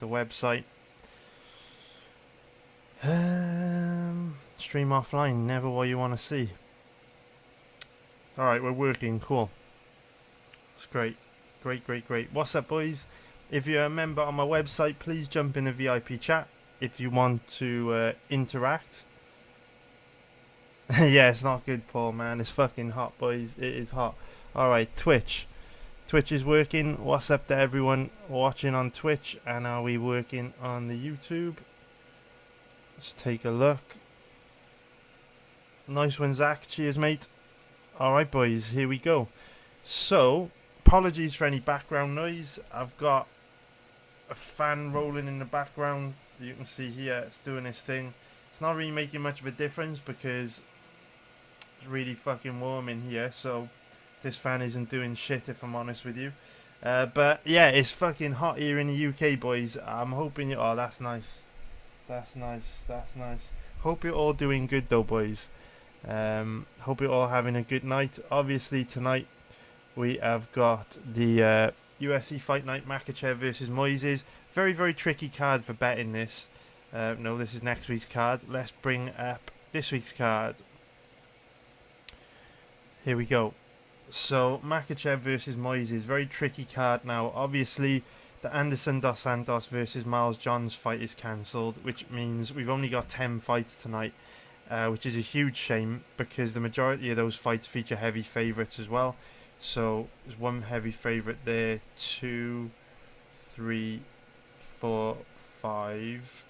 the website. Stream offline, never what you want to see. Alright, we're working, cool. It's great. Great. What's up, boys? If you're a member on my website, please jump in the VIP chat if you want to interact. Yeah, it's not good, Paul, man. It's fucking hot, boys. It is hot. Alright, Twitch. Twitch is working. What's up to everyone watching on Twitch? And are we working on the YouTube? Let's take a look. Nice one, Zach. Cheers, mate. Alright, boys. Here we go. So, apologies for any background noise. I've got a fan rolling in the background. You can see here it's doing this thing. It's not really making much of a difference because it's really fucking warm in here, so this fan isn't doing shit if I'm honest with you. But yeah, it's fucking hot here in the UK, boys. I'm hoping you... Oh, that's nice. That's nice. Hope you're all doing good though, boys. Hope you're all having a good night. Obviously tonight we have got the UFC Fight Night, Makhachev versus Moises. Very tricky card for betting this. No, this is next week's card. Let's bring up this week's card. Here we go. So, Makhachev versus Moises. Very tricky card now. Obviously, the Anderson dos Santos versus Miles Johns fight is cancelled, which means we've only got 10 fights tonight, which is a huge shame because the majority of those fights feature heavy favourites as well. So, there's one heavy favourite there, 2, 3, 4, 5,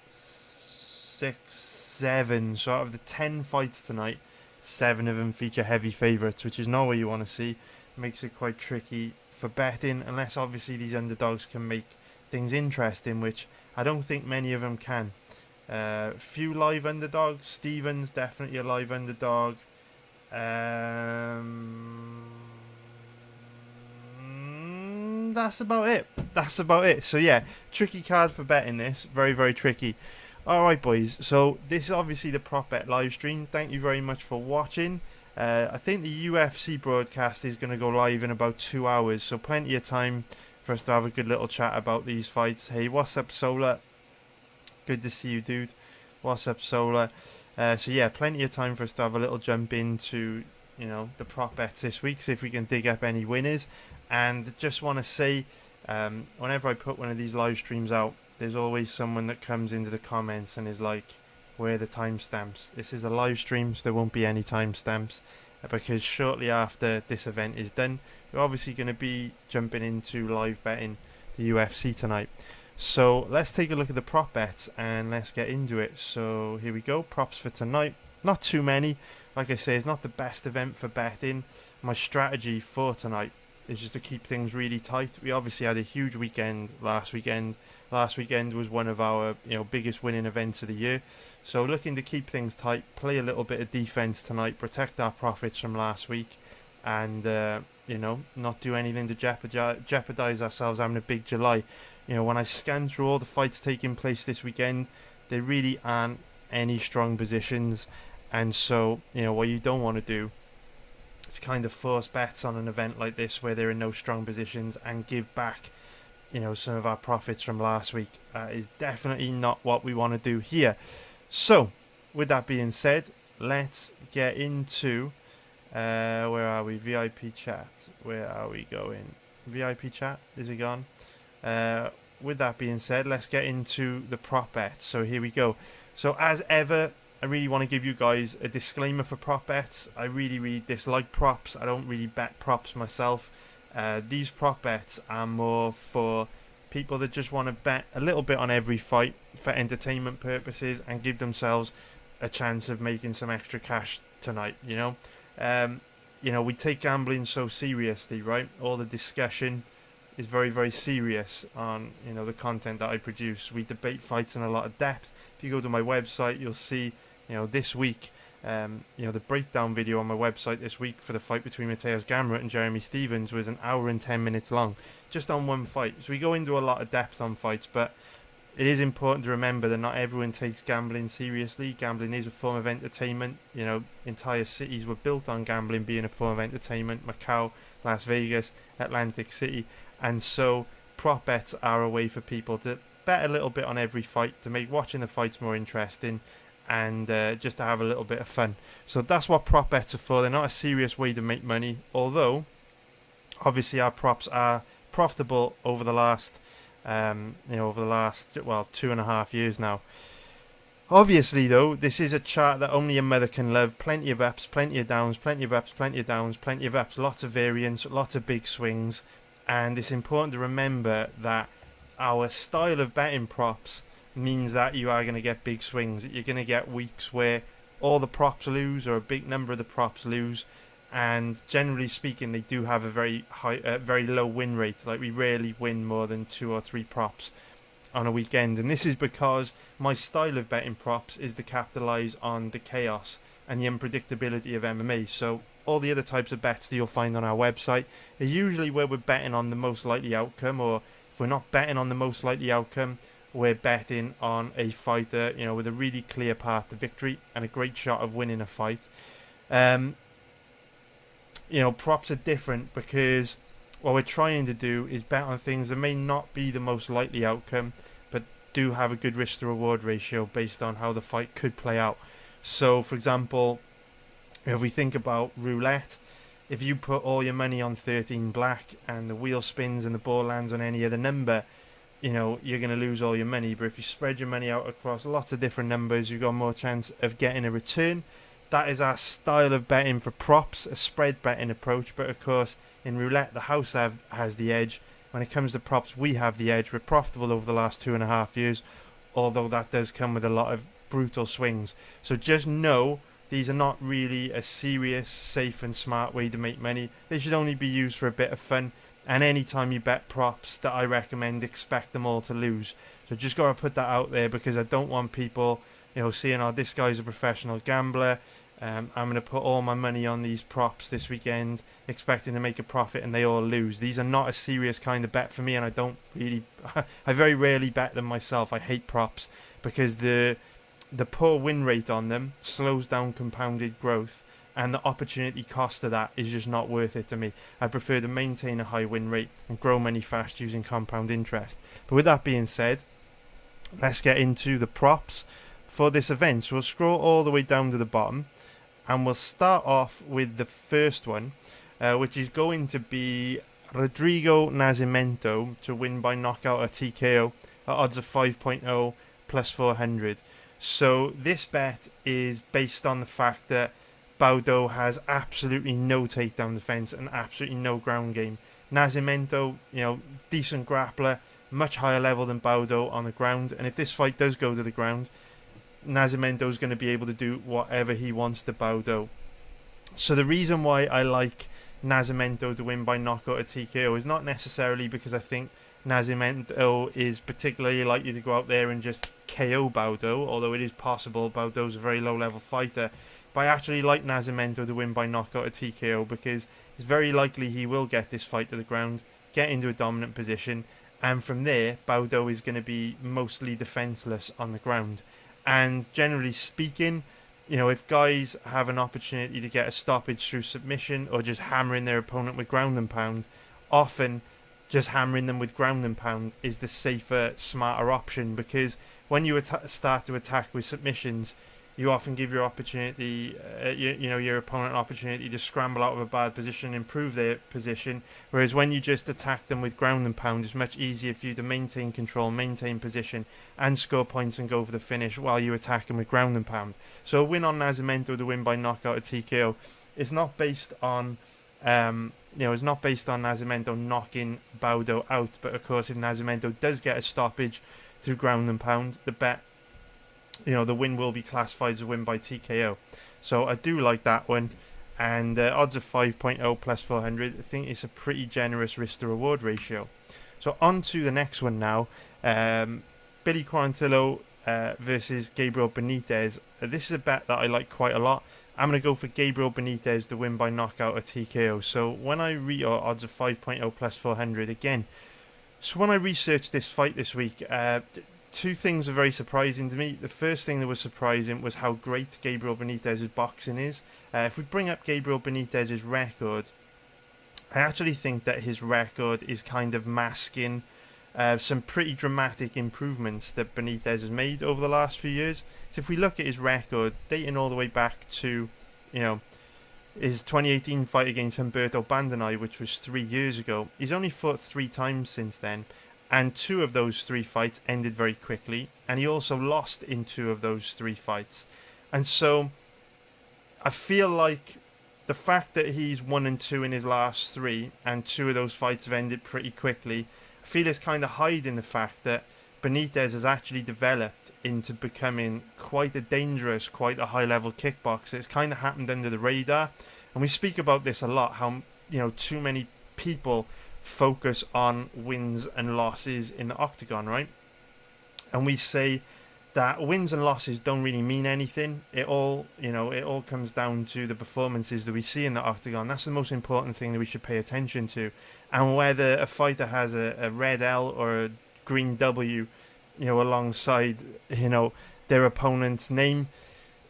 6, 7. So out of the 10 fights tonight, 7 of them feature heavy favourites, which is not what you want to see. Makes it quite tricky for betting, unless obviously these underdogs can make things interesting, which I don't think many of them can. Few live underdogs. Stevens, definitely a live underdog. That's about it. So yeah, tricky card for betting this. Very tricky. Alright, boys, so this is obviously the prop bet live stream. Thank you very much for watching. I think the UFC broadcast is going to go live in about 2 hours, so plenty of time for us to have a good little chat about these fights. Hey, what's up, Solar? Good to see you, dude. What's up, Solar? So yeah, plenty of time for us to have a little jump into, you know, the prop bets this week, see if we can dig up any winners. And just want to say, whenever I put one of these live streams out, there's always someone that comes into the comments and is like, where are the timestamps? This is a live stream, so there won't be any timestamps, because shortly after this event is done, we're obviously going to be jumping into live betting the UFC tonight. So let's take a look at the prop bets and let's get into it. So here we go, props for tonight. Not too many. Like I say, it's not the best event for betting. My strategy for tonight is just to keep things really tight. We obviously had a huge weekend last weekend. Last weekend was one of our biggest winning events of the year. So looking to keep things tight, play a little bit of defense tonight, protect our profits from last week, and not do anything to jeopardize ourselves having a big July. When I scan through all the fights taking place this weekend, there really aren't any strong positions, and so what you don't want to do is kind of force bets on an event like this where there are no strong positions and give back some of our profits from last week. Is definitely not what we want to do here. So with that being said, let's get into where are we? VIP chat. Where are we going? VIP chat, is it gone? With that being said, let's get into the prop bets. So here we go. So as ever, I really want to give you guys a disclaimer for prop bets. I really dislike props. I don't really bet props myself. These prop bets are more for people that just want to bet a little bit on every fight for entertainment purposes and give themselves a chance of making some extra cash tonight. We take gambling so seriously, right? All the discussion is very serious on the content that I produce. We debate fights in a lot of depth. If you go to my website, you'll see this week. The breakdown video on my website this week for the fight between Mateusz Gamrot and Jeremy Stephens was 1 hour and 10 minutes long, just on one fight. So we go into a lot of depth on fights, but it is important to remember that not everyone takes gambling seriously. Gambling is a form of entertainment. Entire cities were built on gambling being a form of entertainment. Macau, Las Vegas, Atlantic City. And so prop bets are a way for people to bet a little bit on every fight, to make watching the fights more interesting, and just to have a little bit of fun. So that's what prop bets are for. They're not a serious way to make money, although obviously our props are profitable over the last, over the last 2.5 years now. Obviously, though, this is a chart that only a mother can love. Plenty of ups, plenty of downs, plenty of ups, plenty of downs, plenty of ups, lots of variance, lots of big swings. And it's important to remember that our style of betting props means that you are going to get big swings. You're going to get weeks where all the props lose, or a big number of the props lose. And generally speaking, they do have a very very low win rate. Like, we rarely win more than 2 or 3 props on a weekend, and this is because my style of betting props is to capitalize on the chaos and the unpredictability of MMA. So all the other types of bets that you'll find on our website are usually where we're betting on the most likely outcome, or if we're not betting on the most likely outcome, we're betting on a fighter, with a really clear path to victory and a great shot of winning a fight. Props are different because what we're trying to do is bet on things that may not be the most likely outcome, but do have a good risk to reward ratio based on how the fight could play out. So, for example, if we think about roulette, if you put all your money on 13 black and the wheel spins and the ball lands on any other number, you're going to lose all your money. But if you spread your money out across lots of different numbers, you've got more chance of getting a return. That is our style of betting for props, a spread betting approach. But of course, in roulette, the house has the edge. When it comes to props, we have the edge. We're profitable over the last 2.5 years, although that does come with a lot of brutal swings. So just know these are not really a serious, safe and smart way to make money. They should only be used for a bit of fun. And anytime you bet props that I recommend, expect them all to lose. So just got to put that out there, because I don't want people, seeing, oh, this guy's a professional gambler. I'm going to put all my money on these props this weekend, expecting to make a profit, and they all lose. These are not a serious kind of bet for me, and I very rarely bet them myself. I hate props because the poor win rate on them slows down compounded growth, and the opportunity cost of that is just not worth it to me. I prefer to maintain a high win rate and grow money fast using compound interest. But with that being said, let's get into the props for this event. So we'll scroll all the way down to the bottom, and we'll start off with the first one, which is going to be Rodrigo Nazimento to win by knockout or TKO at odds of 5.0 plus 400. So this bet is based on the fact that Baudot has absolutely no takedown defense and absolutely no ground game. Nazimento, decent grappler, much higher level than Baudot on the ground, and if this fight does go to the ground, Nazimento's going to be able to do whatever he wants to Baudot. So the reason why I like Nazimento to win by knockout or TKO is not necessarily because I think Nazimento is particularly likely to go out there and just KO Baudot, although it is possible. Baudot's a very low level fighter. But I actually like Nazimento to win by knockout or TKO because it's very likely he will get this fight to the ground, get into a dominant position, and from there Baudot is going to be mostly defenseless on the ground. And generally speaking, if guys have an opportunity to get a stoppage through submission or just hammering their opponent with ground and pound, often just hammering them with ground and pound is the safer, smarter option, because when you start to attack with submissions, you often give your opportunity, your opponent an opportunity to scramble out of a bad position, improve their position. Whereas when you just attack them with ground and pound, it's much easier for you to maintain control, maintain position, and score points and go for the finish while you attack them with ground and pound. So a win on Nazimento to win by knockout or TKO is not based on, it's not based on Nazimento knocking Baudot out. But of course, if Nazimento does get a stoppage through ground and pound, the win will be classified as a win by TKO. So I do like that one. And odds of 5.0 plus 400, I think it's a pretty generous risk to reward ratio. So on to the next one now. Billy Quarantillo versus Gabriel Benitez. This is a bet that I like quite a lot. I'm going to go for Gabriel Benitez to win by knockout or TKO. So when I odds of 5.0 plus 400 again. So when I researched this fight this week, two things were very surprising to me. The first thing that was surprising was how great Gabriel Benitez's boxing is. If we bring up Gabriel Benitez's record, I actually think that his record is kind of masking some pretty dramatic improvements that Benitez has made over the last few years. So if we look at his record, dating all the way back to, you know, his 2018 fight against Humberto Bandenay, which was 3 years ago, he's only fought 3 times since then, and 2 of those 3 fights ended very quickly, and he also lost in 2 of those 3 fights. And so I feel like the fact that he's 1-2 in his last 3, and 2 of those fights have ended pretty quickly, I feel it's kind of hiding the fact that Benitez has actually developed into becoming quite a dangerous, quite a high-level kickboxer. It's kind of happened under the radar, and we speak about this a lot, how, you know, too many people focus on wins and losses in the octagon, right? And we say that wins and losses don't really mean anything. It all comes down to the performances that we see in the octagon. That's the most important thing that we should pay attention to. And whether a fighter has a red L or a green W, you know, alongside, you know, their opponent's name,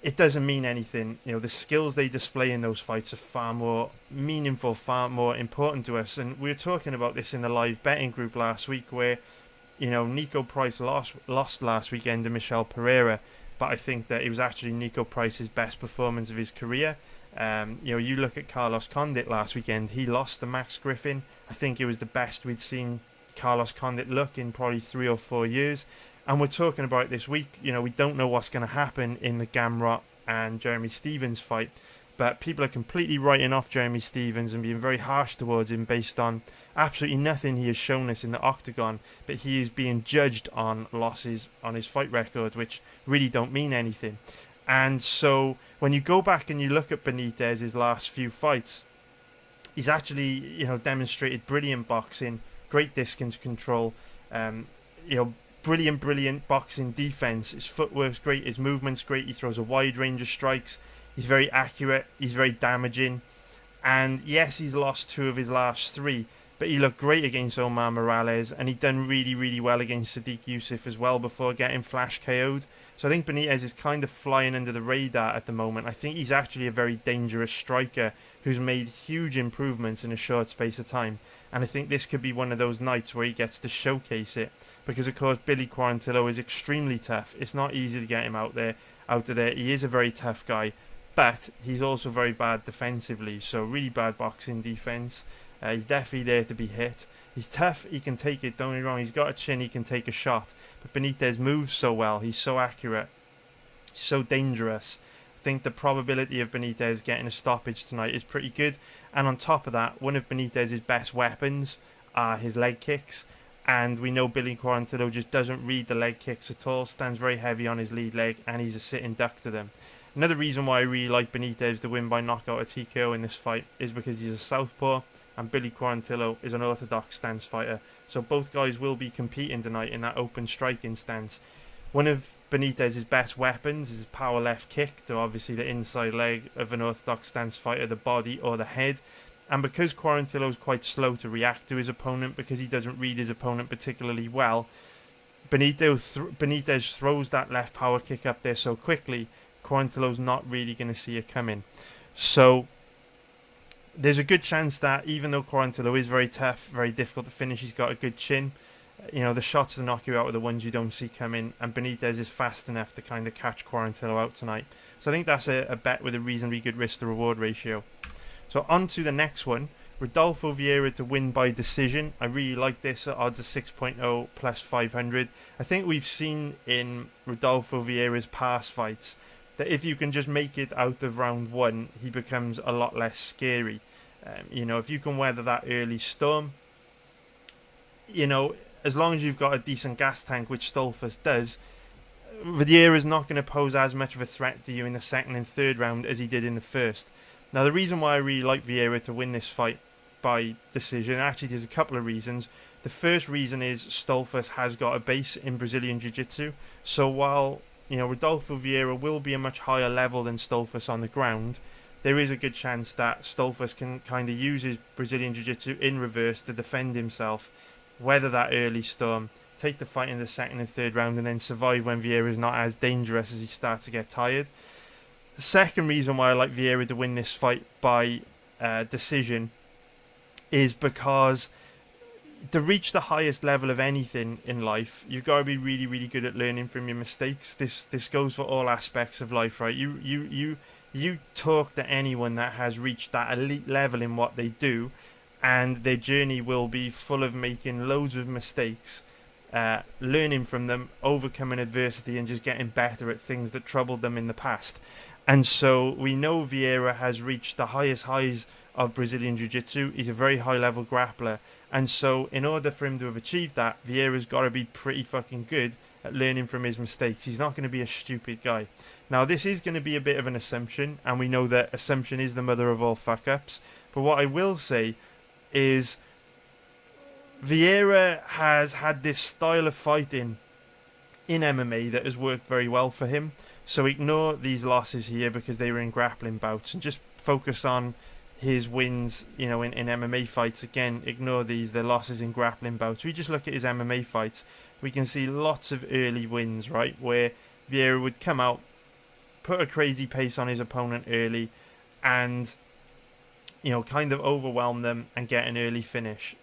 it doesn't mean anything. You know, the skills they display in those fights are far more meaningful, far more important to us. And we were talking about this in the live betting group last week, where, you know, Nico Price lost last weekend to Michel Pereira, but I think that it was actually Nico Price's best performance of his career. You know, you look at Carlos Condit last weekend, he lost to Max Griffin. I think it was the best we'd seen Carlos Condit look in probably 3 or 4 years. And we're talking about it this week. You know, we don't know what's going to happen in the Gamrot and Jeremy Stephens fight, but people are completely writing off Jeremy Stephens and being very harsh towards him based on absolutely nothing he has shown us in the octagon. But he is being judged on losses on his fight record, which really don't mean anything. And so when you go back and you look at Benitez's last few fights, he's actually, you know, demonstrated brilliant boxing, great distance control, you know, brilliant boxing defense. His footwork's great, his movement's great, he throws a wide range of strikes, he's very accurate, he's very damaging. And yes, he's lost 2 of his last 3, but he looked great against Omar Morales, and he'd done really well against Sadiq Youssef as well before getting flash KO'd. So I think Benitez is kind of flying under the radar at the moment. I think he's actually a very dangerous striker who's made huge improvements in a short space of time. And I think this could be one of those nights where he gets to showcase it. Because, of course, Billy Quarantillo is extremely tough. It's not easy to get him out of there. He is a very tough guy. But he's also very bad defensively. So really bad boxing defense. He's definitely there to be hit. He's tough, he can take it, don't get me wrong, he's got a chin, he can take a shot. But Benitez moves so well, he's so accurate, he's so dangerous. I think the probability of Benitez getting a stoppage tonight is pretty good. And on top of that, one of Benitez's best weapons are his leg kicks. And we know Billy Quarantillo just doesn't read the leg kicks at all, stands very heavy on his lead leg, and he's a sitting duck to them. Another reason why I really like Benitez to win by knockout or TKO in this fight is because he's a southpaw, and Billy Quarantillo is an orthodox stance fighter. So both guys will be competing tonight in that open striking stance. One of Benitez's best weapons is his power left kick to obviously the inside leg of an orthodox stance fighter, the body or the head. And because Quarantillo is quite slow to react to his opponent, because he doesn't read his opponent particularly well, Benitez throws that left power kick up there so quickly, Quarantillo's not really going to see it coming. So there's a good chance that even though Quarantillo is very tough, very difficult to finish, he's got a good chin, you know, the shots to knock you out are the ones you don't see coming, and Benitez is fast enough to kind of catch Quarantillo out tonight. So I think that's a bet with a reasonably good risk to reward ratio. So on to the next one, Rodolfo Vieira to win by decision. I really like this at odds of 6.0 plus 500. I think we've seen in Rodolfo Vieira's past fights that if you can just make it out of round 1, he becomes a lot less scary. You know, if you can weather that early storm, you know, as long as you've got a decent gas tank, which Stolffus does, Vieira's not going to pose as much of a threat to you in the second and third round as he did in the first. Now, the reason why I really like Vieira to win this fight by decision, actually there's a couple of reasons. The first reason is Stolffus has got a base in Brazilian Jiu-Jitsu. So while, you know, Rodolfo Vieira will be a much higher level than Stolffus on the ground, there is a good chance that Stolffus can kind of use his Brazilian Jiu-Jitsu in reverse to defend himself, weather that early storm, take the fight in the second and third round, and then survive when Vieira is not as dangerous as he starts to get tired. The second reason why I like Vieira to win this fight by decision is because to reach the highest level of anything in life, you've got to be really, really good at learning from your mistakes. This goes for all aspects of life, right? You talk to anyone that has reached that elite level in what they do, and their journey will be full of making loads of mistakes, learning from them, overcoming adversity, and just getting better at things that troubled them in the past. And so we know Vieira has reached the highest highs of Brazilian Jiu-Jitsu. He's a very high-level grappler. And so in order for him to have achieved that, Vieira's got to be pretty fucking good at learning from his mistakes. He's not going to be a stupid guy. Now, this is going to be a bit of an assumption, and we know that assumption is the mother of all fuck-ups. But what I will say is Vieira has had this style of fighting in MMA that has worked very well for him. So ignore these losses here because they were in grappling bouts, and just focus on his wins, in MMA fights. Again, ignore these, the losses in grappling bouts. We just look at his MMA fights, we can see lots of early wins, right? Where Vieira would come out, put a crazy pace on his opponent early, and, kind of overwhelm them and get an early finish.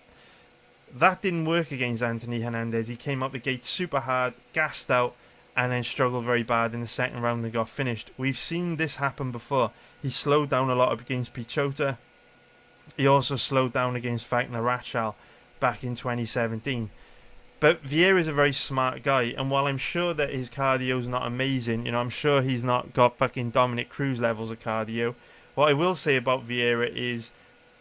That didn't work against Anthony Hernandez. He came out the gate super hard, gassed out, and then struggled very bad in the second round and got finished. We've seen this happen before. He slowed down a lot against Pichota. He also slowed down against Faikner Ratchal back in 2017. But Vieira is a very smart guy, and while I'm sure that his cardio is not amazing, I'm sure he's not got fucking Dominic Cruz levels of cardio. What I will say about Vieira is,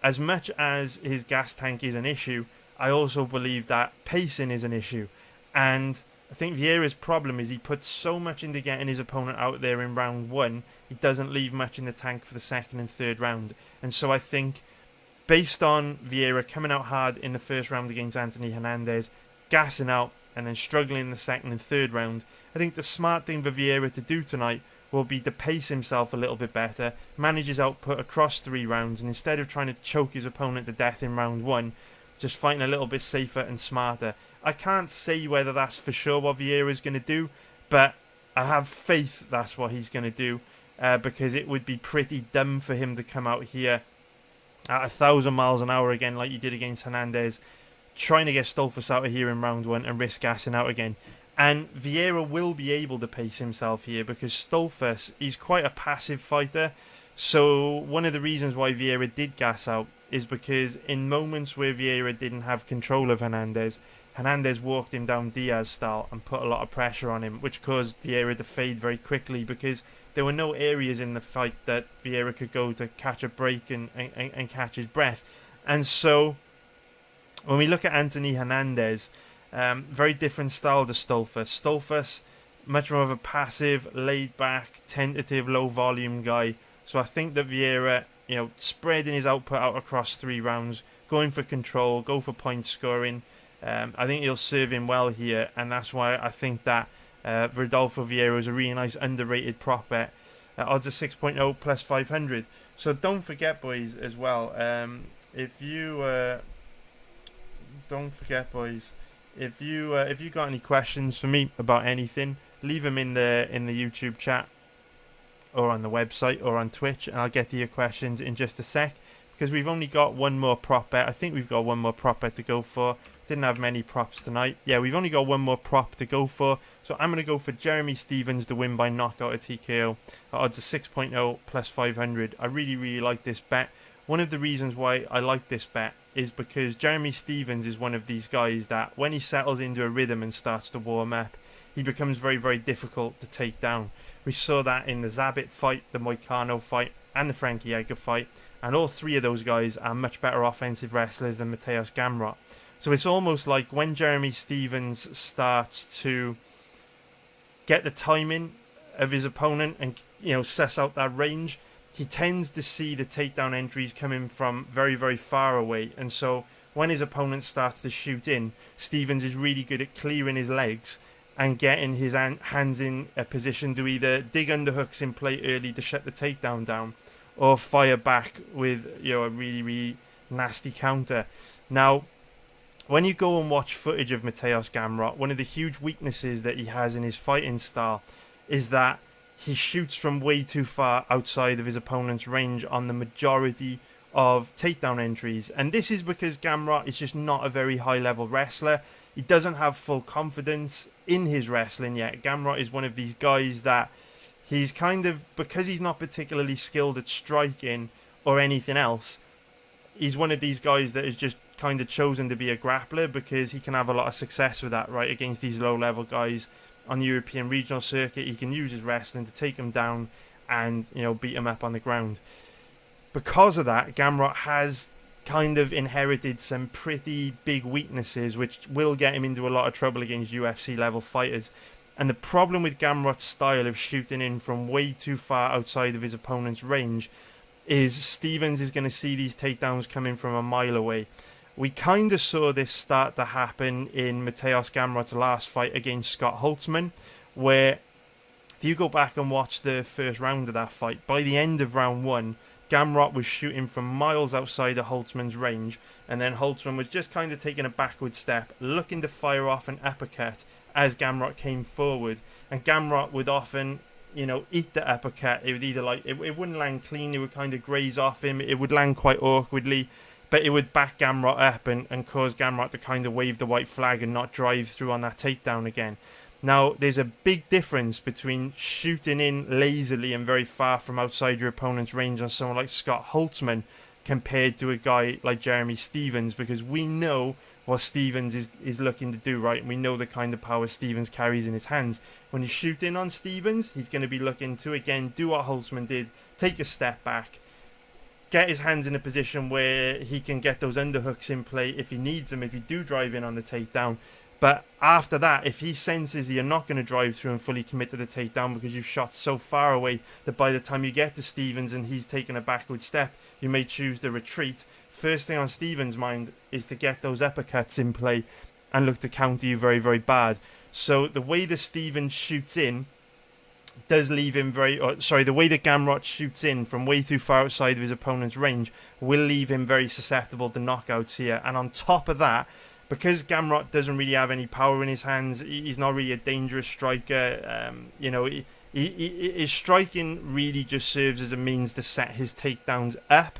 as much as his gas tank is an issue, I also believe that pacing is an issue. And I think Vieira's problem is he puts so much into getting his opponent out there in round one, he doesn't leave much in the tank for the second and third round. And so I think, based on Vieira coming out hard in the first round against Anthony Hernandez, gassing out, and then struggling in the second and third round, I think the smart thing for Vieira to do tonight will be to pace himself a little bit better, manage his output across 3 rounds, and instead of trying to choke his opponent to death in round 1, just fighting a little bit safer and smarter. I can't say whether that's for sure what Vieira is going to do, but I have faith that's what he's going to do, because it would be pretty dumb for him to come out here at 1,000 miles an hour again like he did against Hernandez, trying to get Stolffus out of here in round 1 and risk gassing out again. And Vieira will be able to pace himself here because Stolffus is quite a passive fighter. So one of the reasons why Vieira did gas out is because in moments where Vieira didn't have control of Hernandez, Hernandez walked him down Diaz style and put a lot of pressure on him, which caused Vieira to fade very quickly because there were no areas in the fight that Vieira could go to catch a break and catch his breath. And so when we look at Anthony Hernandez, very different style to Stolffus. Stolffus, much more of a passive, laid-back, tentative, low-volume guy. So I think that Vieira, spreading his output out across 3 rounds, going for control, go for point scoring, I think he'll serve him well here, and that's why I think that Rodolfo Vieira is a really nice underrated prop bet. Odds of 6.0 plus 500. So don't forget, boys, as well. If you got any questions for me about anything, leave them in the YouTube chat or on the website or on Twitch, and I'll get to your questions in just a sec. Because we've only got one more prop bet. I think we've got one more prop bet to go for. Didn't have many props tonight. Yeah, we've only got one more prop to go for. So I'm going to go for Jeremy Stephens to win by knockout at TKO. At odds of 6.0 plus 500. I really, really like this bet. One of the reasons why I like this bet is because Jeremy Stephens is one of these guys that when he settles into a rhythm and starts to warm up, he becomes very, very difficult to take down. We saw that in the Zabit fight, the Moicano fight, and the Frankie Edgar fight. And all 3 of those guys are much better offensive wrestlers than Mateusz Gamrot. So it's almost like when Jeremy Stephens starts to get the timing of his opponent and suss out that range, he tends to see the takedown entries coming from very, very far away. And so when his opponent starts to shoot in, Stephens is really good at clearing his legs and getting his hands in a position to either dig underhooks in play early to shut the takedown down or fire back with a really, really nasty counter. Now, when you go and watch footage of Mateusz Gamrot, one of the huge weaknesses that he has in his fighting style is that he shoots from way too far outside of his opponent's range on the majority of takedown entries. And this is because Gamrot is just not a very high level wrestler. He doesn't have full confidence in his wrestling yet. Gamrot is one of these guys that he's kind of, because he's not particularly skilled at striking or anything else, he's one of these guys that is just kind of chosen to be a grappler because he can have a lot of success with that, right, against these low level guys on the European regional circuit. He can use his wrestling to take them down and, you know, beat them up on the ground. Because of that, Gamrot has kind of inherited some pretty big weaknesses which will get him into a lot of trouble against UFC level fighters. And the problem with Gamrot's style of shooting in from way too far outside of his opponent's range is Stephens is going to see these takedowns coming from a mile away. We kind of saw this start to happen in Mateusz Gamrot's last fight against Scott Holtzman, where if you go back and watch the first round of that fight, by the end of round one, Gamrot was shooting from miles outside of Holtzman's range, and then Holtzman was just kind of taking a backward step, looking to fire off an uppercut as Gamrot came forward, and Gamrot would often, you know, eat the uppercut. It would either it wouldn't land clean, it would kind of graze off him, it would land quite awkwardly, but it would back Gamrot up and cause Gamrot to kind of wave the white flag and not drive through on that takedown again. Now, there's a big difference between shooting in lazily and very far from outside your opponent's range on someone like Scott Holtzman compared to a guy like Jeremy Stephens, because we know what Stephens is looking to do, right? We know the kind of power Stephens carries in his hands. When he's shooting on Stephens, he's going to be looking to, again, do what Holtzman did, take a step back, get his hands in a position where he can get those underhooks in play if he needs them, if you do drive in on the takedown. But after that, if he senses that you're not going to drive through and fully commit to the takedown because you've shot so far away that by the time you get to Stephens and he's taken a backward step, you may choose to retreat. First thing on Stephens' mind is to get those uppercuts in play and look to counter you very, very bad. So the way that Stephens shoots in does leave him the way that Gamrot shoots in from way too far outside of his opponent's range will leave him very susceptible to knockouts here. And on top of that, because Gamrot doesn't really have any power in his hands, he's not really a dangerous striker. His striking really just serves as a means to set his takedowns up.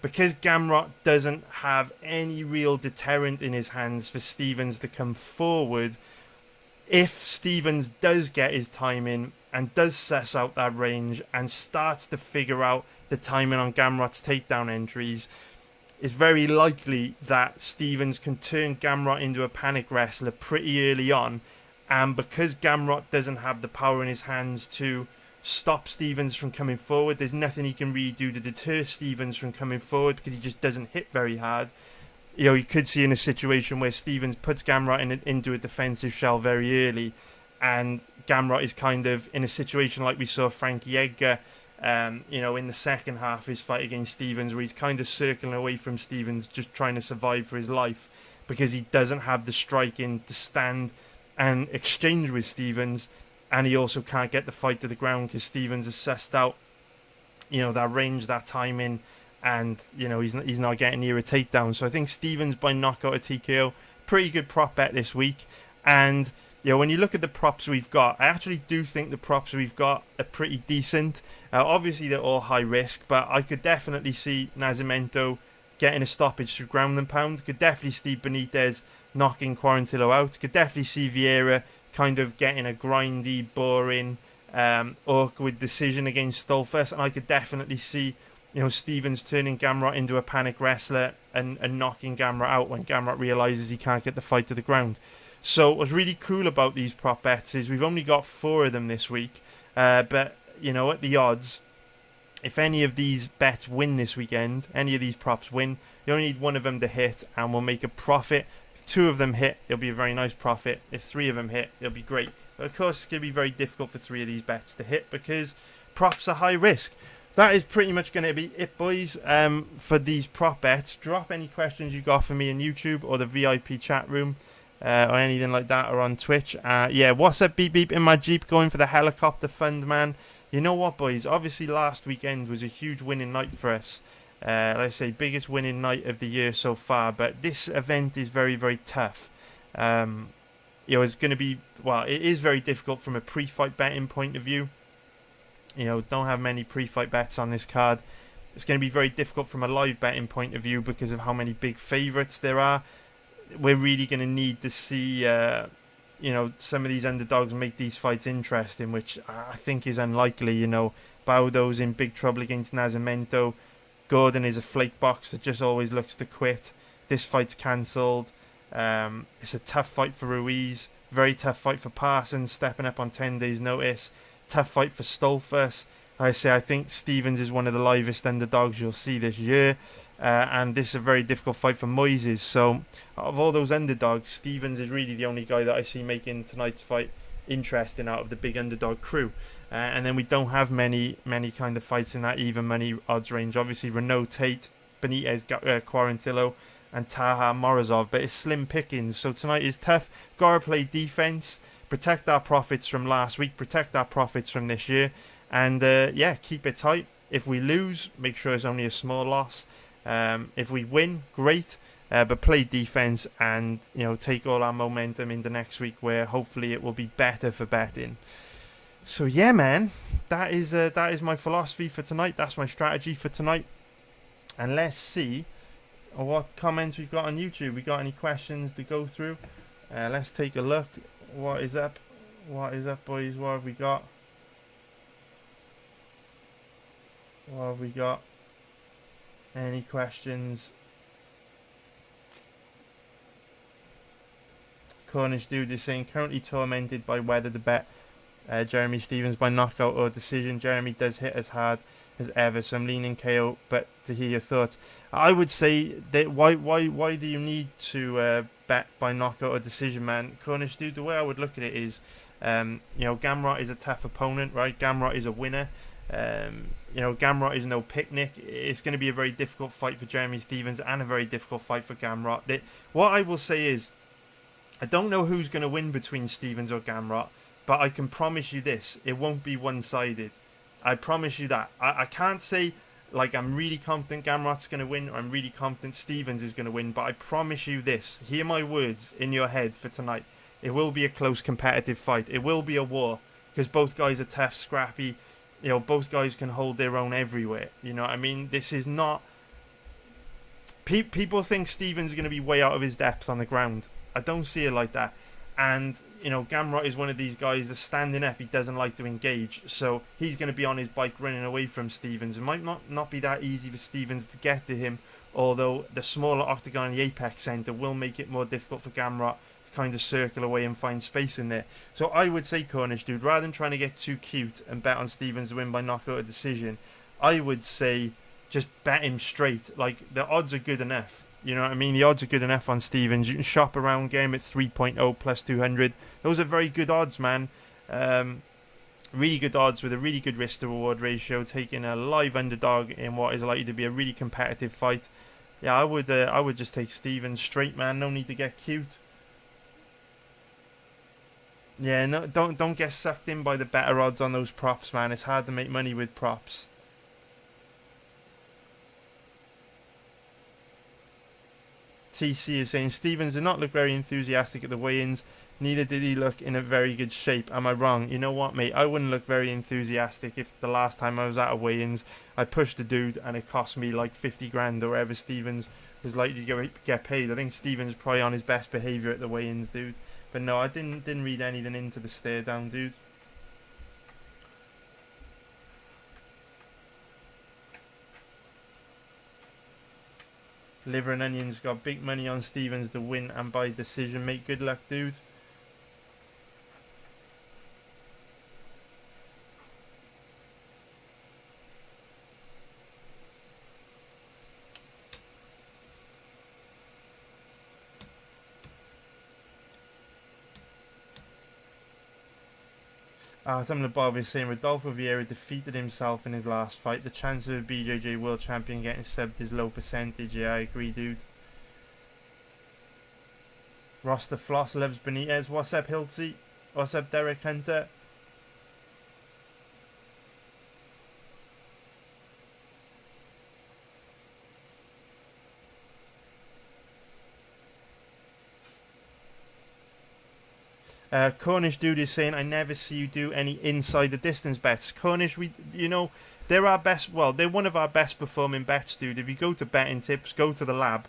Because Gamrot doesn't have any real deterrent in his hands for Stephens to come forward, if Stephens does get his timing and does suss out that range and starts to figure out the timing on Gamrot's takedown entries, it's very likely that Stephens can turn Gamrot into a panic wrestler pretty early on. And because Gamrot doesn't have the power in his hands to stop Stephens from coming forward, there's nothing he can really do to deter Stephens from coming forward because he just doesn't hit very hard. You know, you could see in a situation where Stephens puts Gamrot into a defensive shell very early, and Gamrot is kind of in a situation like we saw Frankie Edgar, in the second half of his fight against Stephens, where he's kind of circling away from Stephens, just trying to survive for his life because he doesn't have the striking to stand and exchange with Stephens, and he also can't get the fight to the ground because Stephens has sussed out, that range, that timing, and he's not getting near a takedown. So I think Stephens by knockout or TKO, pretty good prop bet this week. And when you look at the props we've got, I actually do think the props we've got are pretty decent. Obviously they're all high risk, but I could definitely see Nazimento getting a stoppage through ground and pound. Could definitely see Benitez knocking Quarantillo out. Could definitely see Vieira kind of getting a grindy, boring, awkward decision against Stolffus. And I could definitely see Stephens turning Gamrot into a panic wrestler and knocking Gamrot out when Gamrot realises he can't get the fight to the ground. So what's really cool about these prop bets is we've only got 4 of them this week. But, at the odds, if any of these bets win this weekend, any of these props win, you only need one of them to hit and we'll make a profit. If 2 of them hit, it'll be a very nice profit. If 3 of them hit, it'll be great. But of course, it's going to be very difficult for 3 of these bets to hit because props are high risk. That is pretty much going to be it, boys, for these prop bets. Drop any questions you got for me on YouTube or the VIP chat room or anything like that, or on Twitch. What's up, beep beep in my Jeep, going for the helicopter fund, man. You know what, boys? Obviously, last weekend was a huge winning night for us. Like I say, biggest winning night of the year so far. But this event is very, very tough. It's going to be, it is very difficult from a pre-fight betting point of view. Don't have many pre-fight bets on this card. It's going to be very difficult from a live betting point of view because of how many big favourites there are. We're really going to need to see, some of these underdogs make these fights interesting, which I think is unlikely. Baudot's in big trouble against Nazimento. Gordon is a flake box that just always looks to quit. This fight's cancelled. It's a tough fight for Ruiz. Very tough fight for Parsons, stepping up on 10 days' notice. Tough fight for Stolffus. I think Stevens is one of the livest underdogs you'll see this year. And this is a very difficult fight for Moises. So, of all those underdogs, Stevens is really the only guy that I see making tonight's fight interesting out of the big underdog crew. And then we don't have many kind of fights in that even money odds range. Obviously, Renault Tate, Benitez, Quarantillo, and Taha Morozov, but it's slim pickings. So tonight is tough. Gotta play defense, protect our profits from last week, protect our profits from this year, and keep it tight. If we lose, make sure it's only a small loss. If we win, great. But play defense and take all our momentum into next week, where hopefully it will be better for betting. So yeah, man, that is my philosophy for tonight. That's my strategy for tonight. And let's see what comments we've got on YouTube. We got any questions to go through? Let's take a look. What is up? What is up, boys? What have we got? What have we got? Any questions? Cornish dude is saying, currently tormented by whether to bet Jeremy Stevens by knockout or decision. Jeremy does hit as hard as ever, so I'm leaning KO, but to hear your thoughts. I would say that why do you need to bet by knockout or decision, man? Cornish dude, the way I would look at it is, Gamrot is a tough opponent, right? Gamrot is a winner. Gamrot is no picnic. It's going to be a very difficult fight for Jeremy Stevens and a very difficult fight for Gamrot. What I will say is, I don't know who's going to win between Stevens or Gamrot, but I can promise you this, it won't be one-sided. I promise you that. I can't say, I'm really confident Gamrot's going to win, or I'm really confident Stevens is going to win, but I promise you this, hear my words in your head for tonight, it will be a close competitive fight. It will be a war, because both guys are tough, scrappy, both guys can hold their own everywhere. You know what I mean? This is not... People think Stevens is going to be way out of his depth on the ground. I don't see it like that. And, Gamrot is one of these guys that's standing up. He doesn't like to engage. So he's going to be on his bike running away from Stevens. It might not be that easy for Stevens to get to him. Although the smaller octagon in the Apex Centre will make it more difficult for Gamrot to kind of circle away and find space in there. So I would say, Cornish dude, rather than trying to get too cute and bet on Stevens to win by knockout or decision, I would say just bet him straight. The odds are good enough. You know what I mean? The odds are good enough on Stevens. You can shop around, game at 3.0 plus 200. Those are very good odds, man. Really good odds with a really good risk to reward ratio. Taking a live underdog in what is likely to be a really competitive fight. Yeah, I would just take Stevens straight, man. No need to get cute. Yeah, no, don't get sucked in by the better odds on those props, man. It's hard to make money with props. TC is saying Stevens did not look very enthusiastic at the weigh-ins. Neither did he look in a very good shape. Am I wrong? You know what, mate? I wouldn't look very enthusiastic if the last time I was at a weigh-ins, I pushed a dude and it cost me 50 grand or whatever Stevens was likely to get paid. I think Stevens probably on his best behaviour at the weigh-ins, dude. But no, I didn't read anything into the stare down, dude. Liver and Onions got big money on Stevens to win and by decision. Mate, good luck, dude. Something above is saying Rodolfo Vieira defeated himself in his last fight. The chances of a BJJ World Champion getting subbed is low percentage. Yeah, I agree, dude. Ross the Floss loves Benitez. What's up, Hilty? What's up, Derek Hunter? Cornish dude is saying, I never see you do any inside the distance bets. Cornish, they're our best. Well, they're one of our best performing bets, dude. If you go to betting tips, go to the lab,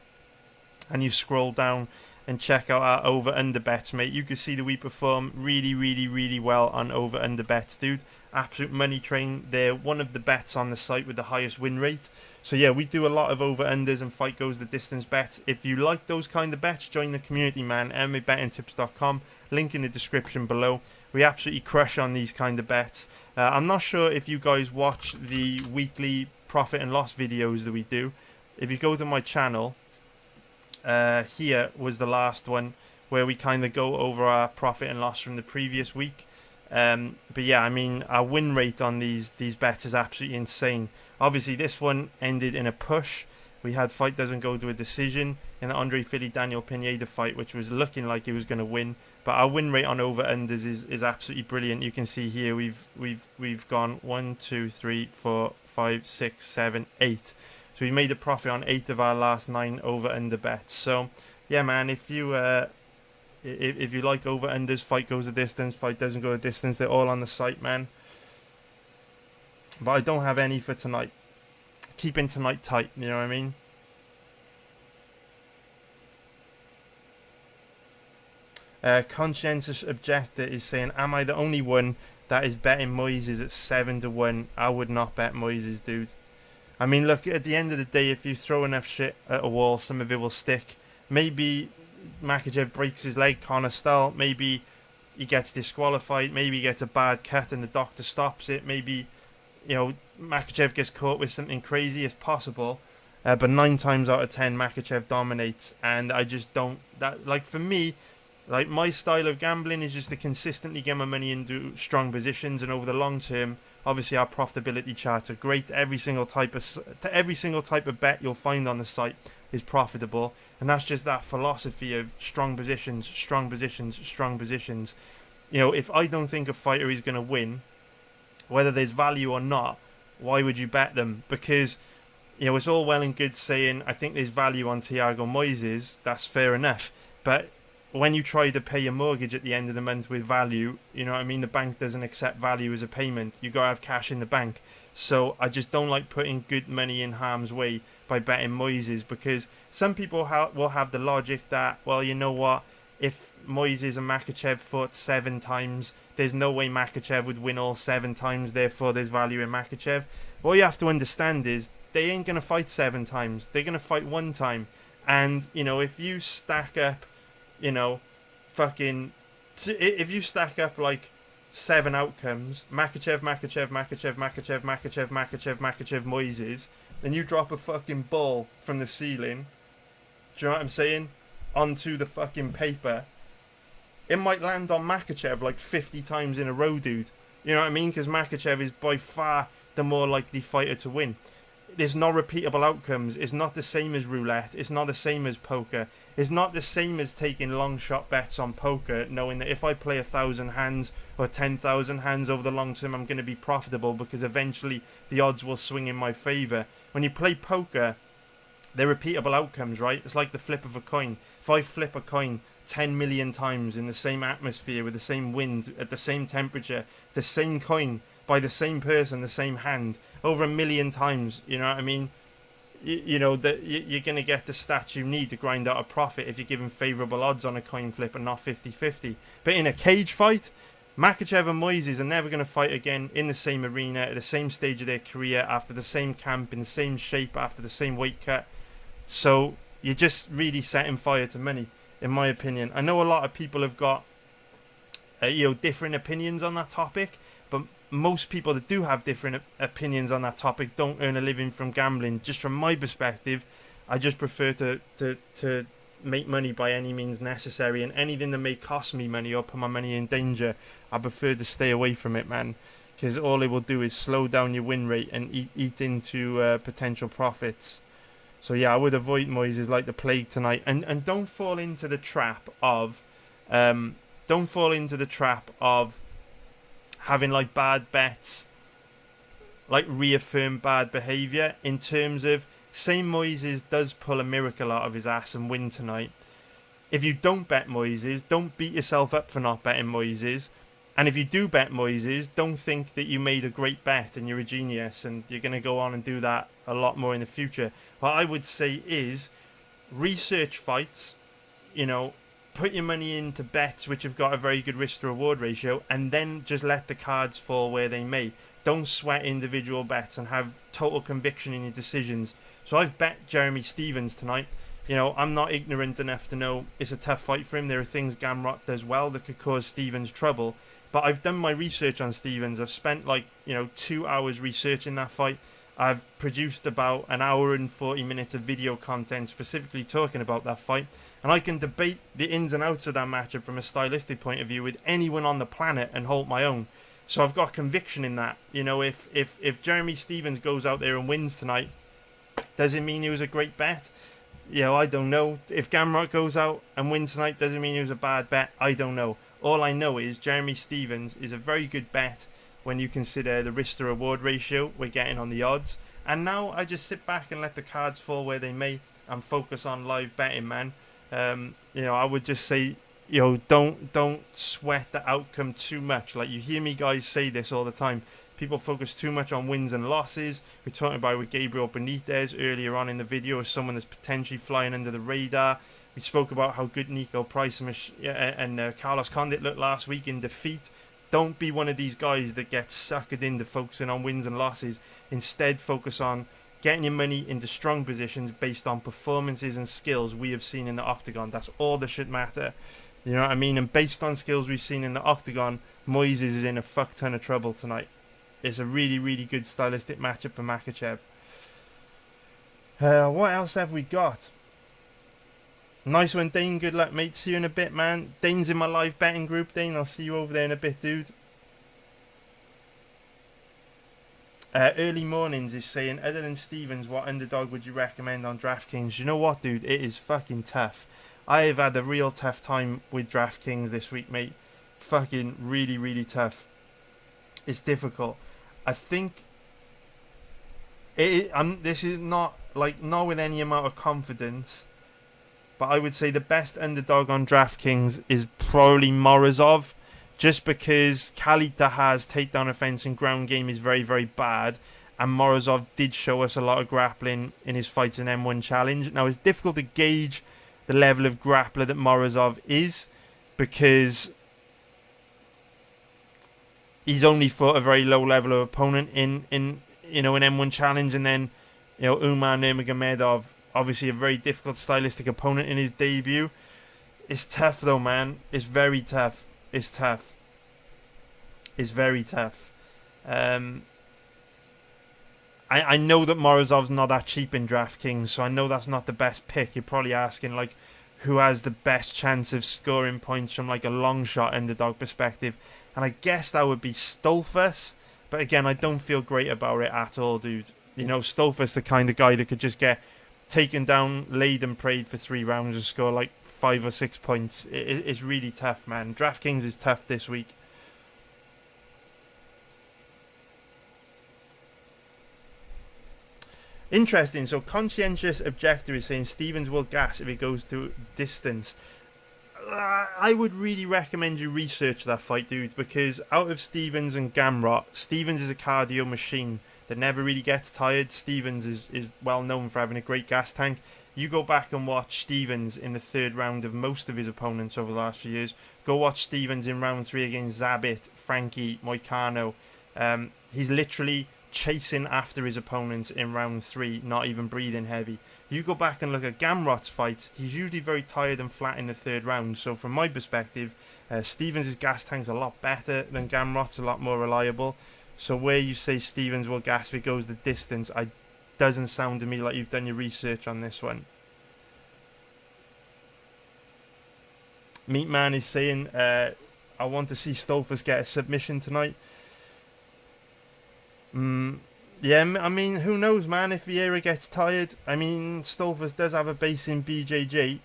and you scroll down and check out our over under bets, mate, you can see that we perform really, really, really well on over under bets, dude. Absolute money train. They're one of the bets on the site with the highest win rate. So yeah, we do a lot of over unders and fight goes the distance bets. If you like those kind of bets, join the community, man. MMABettingTips.com, link in the description below. We absolutely crush on these kind of bets. I'm not sure if you guys watch the weekly profit and loss videos that we do. If you go to my channel, here was the last one where we kind of go over our profit and loss from the previous week. But yeah, I mean, our win rate on these bets is absolutely insane. Obviously, this one ended in a push. We had fight doesn't go to a decision in the Andre Fili Daniel Pineda fight, which was looking like he was going to win. But our win rate on over unders is absolutely brilliant. You can see here we've gone 1, 2, 3, 4, 5, 6, 7, 8. So we made a profit on 8 of our last 9 over under bets. So yeah, man, if you like over unders, fight goes a distance, fight doesn't go a distance, they're all on the site, man. But I don't have any for tonight. Keeping tonight tight, you know what I mean? Conscientious Objector is saying, am I the only one that is betting Moises at 7 to 1? I would not bet Moises, dude. I mean, look, at the end of the day, if you throw enough shit at a wall, some of it will stick. Maybe Makhachev breaks his leg, Conor style. Maybe he gets disqualified. Maybe he gets a bad cut and the doctor stops it. Maybe, you know, Makhachev gets caught with something crazy. It's possible. But 9 times out of 10, Makhachev dominates. And I just don't... Like, for me, like, my style of gambling is just to consistently get my money into strong positions. And over the long term, obviously our profitability charts are great. Every single type of bet you'll find on the site is profitable. And that's just that philosophy of strong positions, strong positions, strong positions. You know, if I don't think a fighter is going to win, whether there's value or not, why would you bet them? Because, you know, it's all well and good saying, I think there's value on Thiago Moises. That's fair enough. But when you try to pay your mortgage at the end of the month with value, you know what I mean? The bank doesn't accept value as a payment. You got to have cash in the bank. So I just don't like putting good money in harm's way by betting Moises, because some people will have the logic that, well, you know what, if Moises and Makhachev fought 7 times, there's no way Makhachev would win all 7 times, therefore there's value in Makhachev. What you have to understand is they ain't going to fight 7 times. They're going to fight 1 time. And, you know, if you stack up, you know, if you stack up like 7 outcomes, Makhachev, Moises, and you drop a fucking ball from the ceiling, do you know what I'm saying, onto the fucking paper, it might land on Makhachev like 50 times in a row, dude. You know what I mean? Because Makhachev is by far the more likely fighter to win. There's no repeatable outcomes. It's not the same as roulette. It's not the same as poker. It's not the same as taking long shot bets on poker, knowing that if I play 1,000 hands or 10,000 hands over the long term, I'm going to be profitable because eventually the odds will swing in my favour. When you play poker, they're repeatable outcomes, right? It's like the flip of a coin. If I flip a coin 10 million times in the same atmosphere with the same wind, at the same temperature, the same coin, by the same person, the same hand, over 1 million times, you know what I mean? You know, that you're going to get the stats you need to grind out a profit if you're given favourable odds on a coin flip and not 50-50. But in a cage fight, Makhachev and Moises are never going to fight again in the same arena, at the same stage of their career, after the same camp, in the same shape, after the same weight cut. So you're just really setting fire to money, in my opinion. I know a lot of people have got different opinions on that topic, but most people that do have different opinions on that topic don't earn a living from gambling. Just from my perspective, I just prefer to make money by any means necessary, and anything that may cost me money or put my money in danger, I prefer to stay away from it, man, because all it will do is slow down your win rate and eat into potential profits. So yeah, I would avoid Moises like the plague tonight, and don't fall into the trap of having like bad bets, like reaffirm bad behaviour, in terms of, say Moises does pull a miracle out of his ass and win tonight. If you don't bet Moises, don't beat yourself up for not betting Moises, And if you do bet Moises, don't think that you made a great bet and you're a genius and you're going to go on and do that a lot more in the future. What I would say is research fights, you know, put your money into bets which have got a very good risk to reward ratio, and then just let the cards fall where they may. Don't sweat individual bets and have total conviction in your decisions. So I've bet Jeremy Stephens tonight. You know, I'm not ignorant enough to know it's a tough fight for him. There are things Gamrot does well that could cause Stephens trouble. But I've done my research on Stephens. I've spent 2 hours researching that fight. I've produced about an hour and 40 minutes of video content specifically talking about that fight. And I can debate the ins and outs of that matchup from a stylistic point of view with anyone on the planet and hold my own. So I've got conviction in that. You know, if Jeremy Stephens goes out there and wins tonight, does it mean he was a great bet? You know, I don't know. If Gamrot goes out and wins tonight, does it mean he was a bad bet? I don't know. All I know is Jeremy Stephens is a very good bet when you consider the risk to reward ratio we're getting on the odds. And now I just sit back and let the cards fall where they may and focus on live betting, man. You know, I would just say, you know, don't sweat the outcome too much. Like, you hear me guys say this all the time. People focus too much on wins and losses. We're talking about with Gabriel Benitez earlier on in the video as someone that's potentially flying under the radar. We spoke about how good Nico Price and Carlos Condit looked last week in defeat. Don't be one of these guys that gets suckered into focusing on wins and losses. Instead, focus on getting your money into strong positions based on performances and skills we have seen in the octagon. That's all that should matter. You know what I mean? And based on skills we've seen in the octagon, Moises is in a fuck ton of trouble tonight. It's a really, really good stylistic matchup for Makhachev. What else have we got? Nice one, Dane. Good luck, mate. See you in a bit, man. Dane's in my live betting group, Dane. I'll see you over there in a bit, dude. Early Mornings is saying, other than Stephens, what underdog would you recommend on DraftKings? You know what, dude? It is fucking tough. I have had a real tough time with DraftKings this week, mate. Fucking really, really tough. It's difficult. I think this is not with any amount of confidence, but I would say the best underdog on DraftKings is probably Morozov, just because Khalid Taha's takedown offense and ground game is very, very bad, and Morozov did show us a lot of grappling in his fights in M1 Challenge. Now, it's difficult to gauge the level of grappler that Morozov is, because he's only fought a very low level of opponent in M1 Challenge, and then, you know, Umar Nurmagomedov, obviously a very difficult stylistic opponent in his debut. It's tough though, man. It's very tough. It's tough. It's very tough. I know that Morozov's not that cheap in DraftKings, so I know that's not the best pick. You're probably asking, like, who has the best chance of scoring points from, like, a long shot underdog perspective. And I guess that would be Stolffus. But again, I don't feel great about it at all, dude. You know, Stolffus, the kind of guy that could just get taken down, laid and prayed for 3 rounds and score like 5 or 6 points. It's really tough, man. DraftKings is tough this week. Interesting. So, Conscientious Objector is saying Stephens will gas if it goes to distance. I would really recommend you research that fight, dude, because out of Stephens and Gamrot, Stephens is a cardio machine that never really gets tired. Stephens is well known for having a great gas tank. You go back and watch Stephens in the 3rd round of most of his opponents over the last few years. Go watch Stephens in round 3 against Zabit, Frankie, Moicano. He's literally chasing after his opponents in round 3, not even breathing heavy. You go back and look at Gamrot's fights, he's usually very tired and flat in the 3rd round. So from my perspective, Stephens' gas tank's a lot better than Gamrot's, a lot more reliable. So where you say Stephens will gas if it goes the distance, it doesn't sound to me like you've done your research on this one. Meatman is saying, I want to see Stolffus get a submission tonight. Yeah, I mean, who knows, man, if Vieira gets tired. I mean, Stolffus does have a base in BJJ.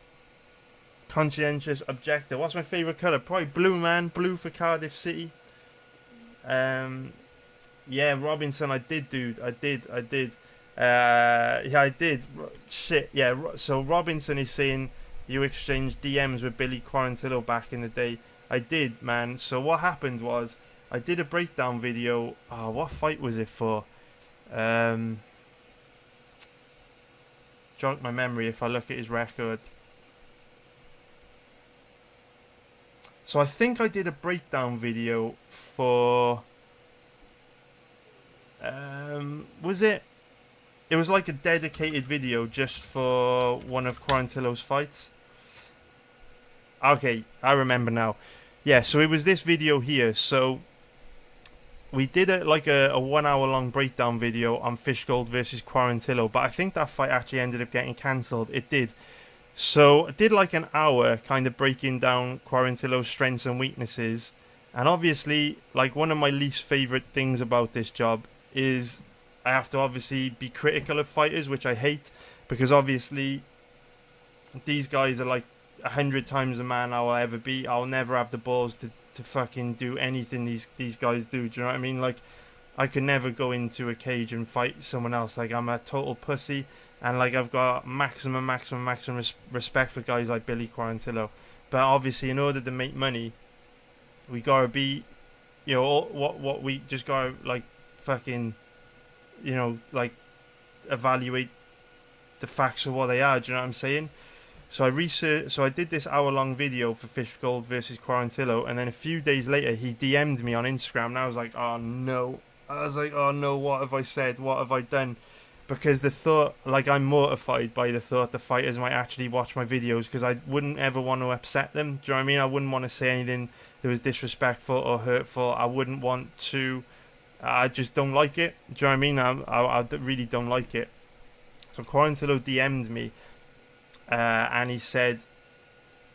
Conscientious Objector. What's my favourite colour? Probably blue, man. Blue for Cardiff City. Yeah, Robinson, I did, dude. I did. Yeah, I did. Shit, yeah. So Robinson is saying you exchanged DMs with Billy Quarantillo back in the day. I did, man. So what happened was I did a breakdown video. Oh, what fight was it for? Jog my memory if I look at his record. So I think I did a breakdown video for... was it? It was like a dedicated video just for one of Quarantillo's fights. Okay, I remember now. Yeah, so it was this video here. So we did a 1 hour long breakdown video on Fishgold versus Quarantillo, but I think that fight actually ended up getting cancelled. It did. So I did like an hour kind of breaking down Quarantillo's strengths and weaknesses. And obviously, like, one of my least favourite things about this job is I have to obviously be critical of fighters, which I hate, because obviously these guys are like 100 times the man I'll ever be. I'll never have the balls to fucking do anything these guys do. Do you know what I mean? Like, I could never go into a cage and fight someone else. Like, I'm a total pussy, and like, I've got maximum respect for guys like Billy Quarantillo. But obviously, in order to make money, we gotta be, you know, what we just gotta like fucking, you know, like evaluate the facts of what they are. Do you know what I'm saying? So I did this hour-long video for Fishgold versus Quarantillo, and then a few days later he DM'd me on Instagram, and I was like, oh no. What have I said? What have I done? Because the thought, like, I'm mortified by the thought the fighters might actually watch my videos, because I wouldn't ever want to upset them. Do you know what I mean? I wouldn't want to say anything that was disrespectful or hurtful. I wouldn't want to. I just don't like it. Do you know what I mean? I really don't like it. So Quarantillo DM'd me. And he said,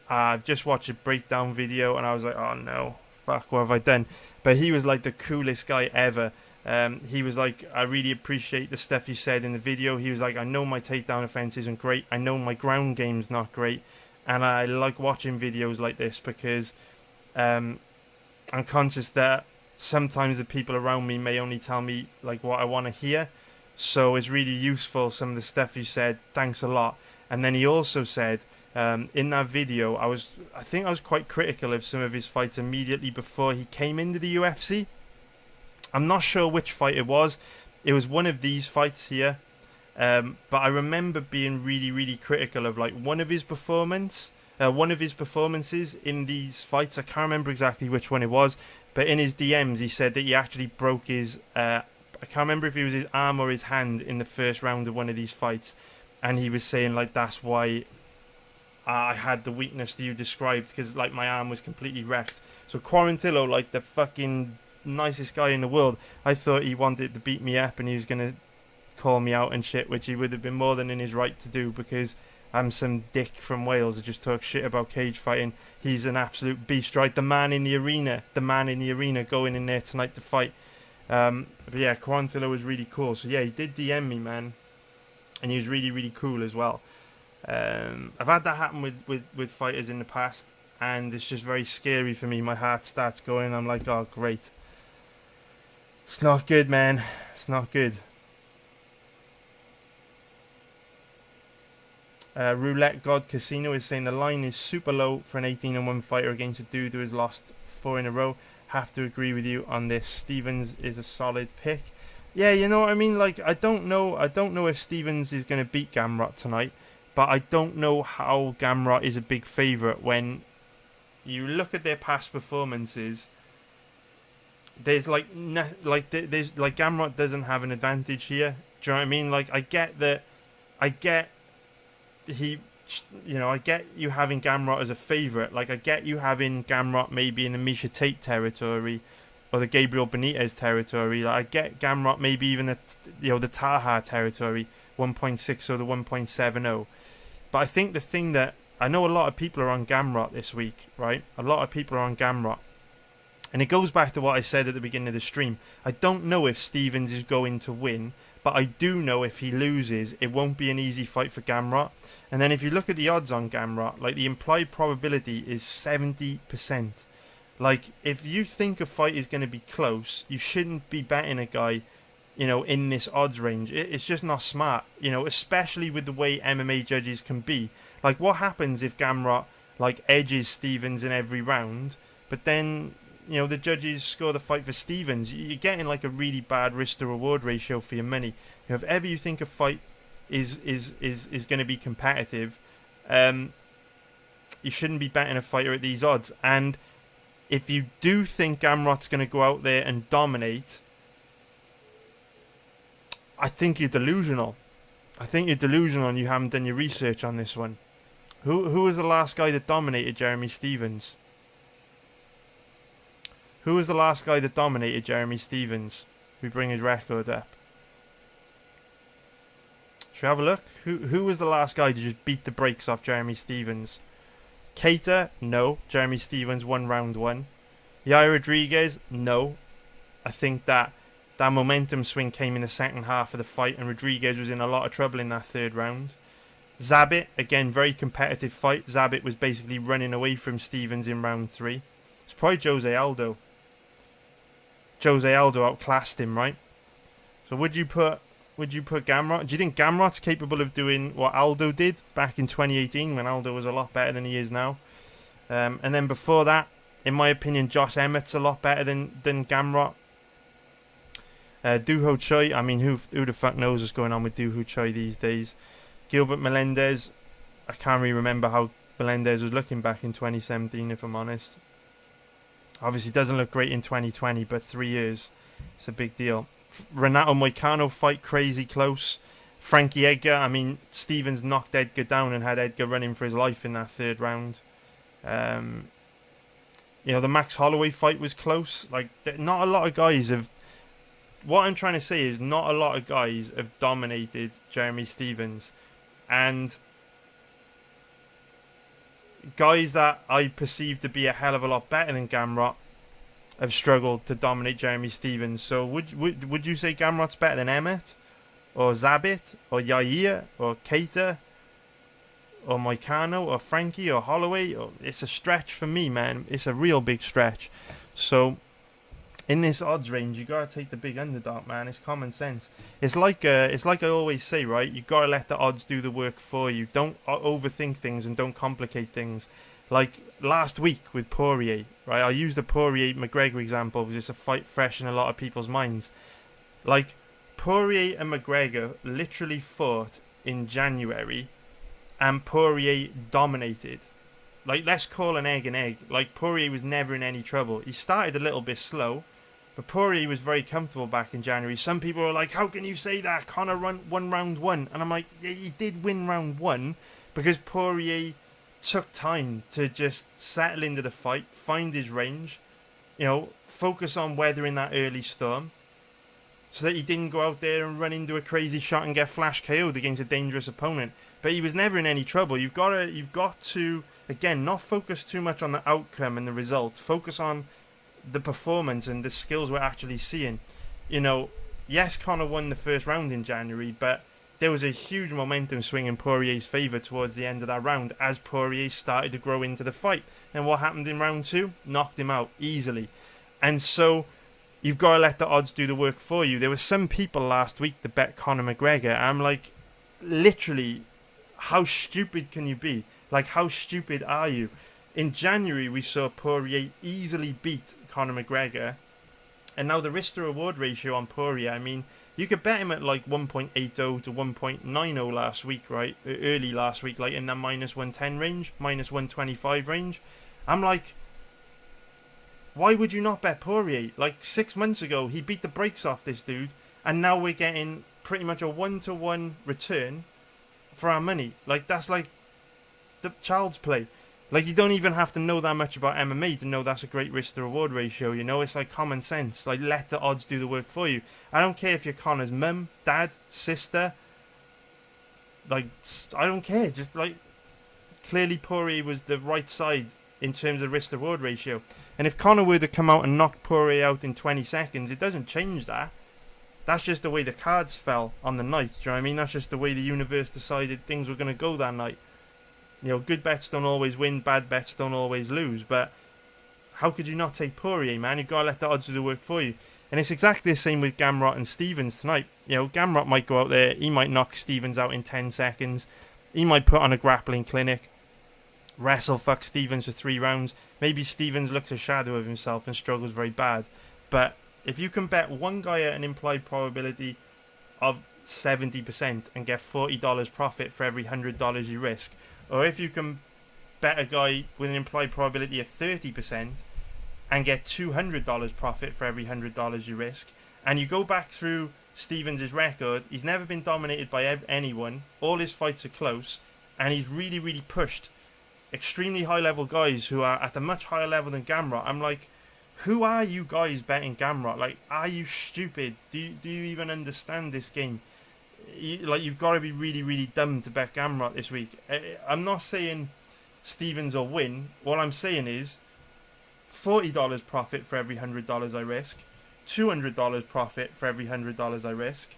I've just watched a breakdown video, and I was like, oh no, fuck, what have I done? But he was like the coolest guy ever. He was like, I really appreciate the stuff you said in the video. He was like, I know my takedown offense isn't great, I know my ground game's not great, and I like watching videos like this because I'm conscious that sometimes the people around me may only tell me like what I want to hear. So it's really useful, some of the stuff you said. Thanks a lot. And then he also said, in that video, I think I was quite critical of some of his fights immediately before he came into the UFC. I'm not sure which fight it was. It was one of these fights here. But I remember being really, really critical of like one of his performances in these fights. I can't remember exactly which one it was, but in his DMs he said that he actually broke his I can't remember if it was his arm or his hand in the first round of one of these fights. And he was saying, like, that's why I had the weakness that you described, because, like, my arm was completely wrecked. So Quarantillo, like, the fucking nicest guy in the world, I thought he wanted to beat me up and he was going to call me out and shit, which he would have been more than in his right to do, because I'm some dick from Wales that just talks shit about cage fighting. He's an absolute beast, right? The man in the arena going in there tonight to fight. But yeah, Quarantillo was really cool. So yeah, he did DM me, man. And he was really, really cool as well. I've had that happen with fighters in the past, and it's just very scary for me. My heart starts going. I'm like, oh, great. It's not good, man. It's not good. Roulette God Casino is saying the line is super low for an 18-1 fighter against a dude who has lost 4 in a row. Have to agree with you on this. Stevens is a solid pick. Yeah, you know what I mean? Like, I don't know if Stevens is going to beat Gamrot tonight, but I don't know how Gamrot is a big favourite when you look at their past performances. There's Gamrot doesn't have an advantage here. Do you know what I mean? Like, I get you having Gamrot as a favourite. Like, I get you having Gamrot maybe in the Miesha Tate territory, or the Gabriel Benitez territory. Like, I get Gamrot maybe even the Taha territory, 1.6 or the 1.70. But I think the thing that I know a lot of people are on Gamrot this week, right? A lot of people are on Gamrot. And it goes back to what I said at the beginning of the stream. I don't know if Stevens is going to win, but I do know if he loses, it won't be an easy fight for Gamrot. And then if you look at the odds on Gamrot, like, the implied probability is 70%. Like, if you think a fight is going to be close, you shouldn't be betting a guy, you know, in this odds range. It's just not smart, you know, especially with the way MMA judges can be. Like, what happens if Gamrot, like, edges Stevens in every round, but then, the judges score the fight for Stevens. You're getting like a really bad risk to reward ratio for your money. If ever you think a fight is going to be competitive, you shouldn't be betting a fighter at these odds. And if you do think Gamrot's going to go out there and dominate, I think you're delusional. And you haven't done your research on this one. Who was the last guy that dominated Jeremy Stevens? Who was the last guy that dominated Jeremy Stevens? We bring his record up. Should we have a look? Who was the last guy to just beat the brakes off Jeremy Stevens? Keita? No. Jeremy Stevens won round 1. Yair Rodriguez? No. I think that momentum swing came in the second half of the fight, and Rodriguez was in a lot of trouble in that third round. Zabit, again, very competitive fight. Zabit was basically running away from Stevens in round 3. It's probably Jose Aldo. Jose Aldo outclassed him, right? So would you put Gamrot? Do you think Gamrot's capable of doing what Aldo did back in 2018 when Aldo was a lot better than he is now? And then before that, in my opinion, Josh Emmett's a lot better than Gamrot. Doo Ho Choi, I mean, who the fuck knows what's going on with Doo Ho Choi these days? Gilbert Melendez, I can't really remember how Melendez was looking back in 2017, if I'm honest. Obviously doesn't look great in 2020, but 3 years, it's a big deal. Renato Moicano fight, crazy close. Frankie Edgar, I mean, Stevens knocked Edgar down and had Edgar running for his life in that third round. The Max Holloway fight was close. Like, not a lot of guys have... What I'm trying to say is not a lot of guys have dominated Jeremy Stevens. And guys that I perceive to be a hell of a lot better than Gamrot have struggled to dominate Jeremy Stevens. So would you say Gamrot's better than Emmett? Or Zabit? Or Yair? Or Keita? Or Moicano? Or Frankie? Or Holloway? It's a stretch for me, man. It's a real big stretch. So in this odds range, you gotta take the big underdog, man. It's common sense. It's like I always say, right? You gotta let the odds do the work for you. Don't overthink things and don't complicate things. Like last week with Poirier, right? I used the Poirier-McGregor example because it's a fight fresh in a lot of people's minds. Like, Poirier and McGregor literally fought in January, and Poirier dominated. Like, let's call an egg an egg. Like, Poirier was never in any trouble. He started a little bit slow, but Poirier was very comfortable back in January. Some people are like, how can you say that? Conor won round 1. And I'm like, yeah, he did win round 1 because Poirier took time to just settle into the fight, find his range, focus on weathering that early storm so that he didn't go out there and run into a crazy shot and get flash KO'd against a dangerous opponent. But he was never in any trouble. You've got to again, not focus too much on the outcome and the result. Focus on the performance and the skills we're actually seeing. Yes, Conor won the first round in January, but there was a huge momentum swing in Poirier's favour towards the end of that round as Poirier started to grow into the fight. And what happened in round 2? Knocked him out easily. And so you've got to let the odds do the work for you. There were some people last week that bet Conor McGregor. I'm like, literally, how stupid can you be? Like, how stupid are you? In January, we saw Poirier easily beat Conor McGregor. And now the risk to reward ratio on Poirier, I mean, you could bet him at like 1.80 to 1.90 last week, right? Early last week, like in the minus 110 range, minus 125 range. I'm like, why would you not bet Poirier? Like 6 months ago, he beat the brakes off this dude. And now we're getting pretty much a 1-to-1 return for our money. Like, that's like the child's play. Like, you don't even have to know that much about MMA to know that's a great risk to reward ratio, It's like common sense. Like, let the odds do the work for you. I don't care if you're Conor's mum, dad, sister. Like, I don't care. Just, like, clearly Poirier was the right side in terms of risk to reward ratio. And if Conor were to come out and knock Poirier out in 20 seconds, it doesn't change that. That's just the way the cards fell on the night. Do you know what I mean? That's just the way the universe decided things were going to go that night. Good bets don't always win, bad bets don't always lose. But how could you not take Poirier, man? You've got to let the odds do the work for you. And it's exactly the same with Gamrot and Stevens tonight. Gamrot might go out there, he might knock Stevens out in 10 seconds. He might put on a grappling clinic. wrestle fuck Stevens for 3 rounds. Maybe Stevens looks a shadow of himself and struggles very bad. But if you can bet one guy at an implied probability of 70% and get $40 profit for every $100 you risk, or if you can bet a guy with an implied probability of 30% and get $200 profit for every $100 you risk, and you go back through Stevens' record, he's never been dominated by anyone, all his fights are close, and he's really, really pushed extremely high level guys who are at a much higher level than Gamrot. I'm like, who are you guys betting Gamrot? Like, are you stupid? Do you even understand this game? You've got to be really, really dumb to bet Gamrot this week. I'm not saying Stevens will win. What I'm saying is $40 profit for every $100 I risk, $200 profit for every $100 I risk.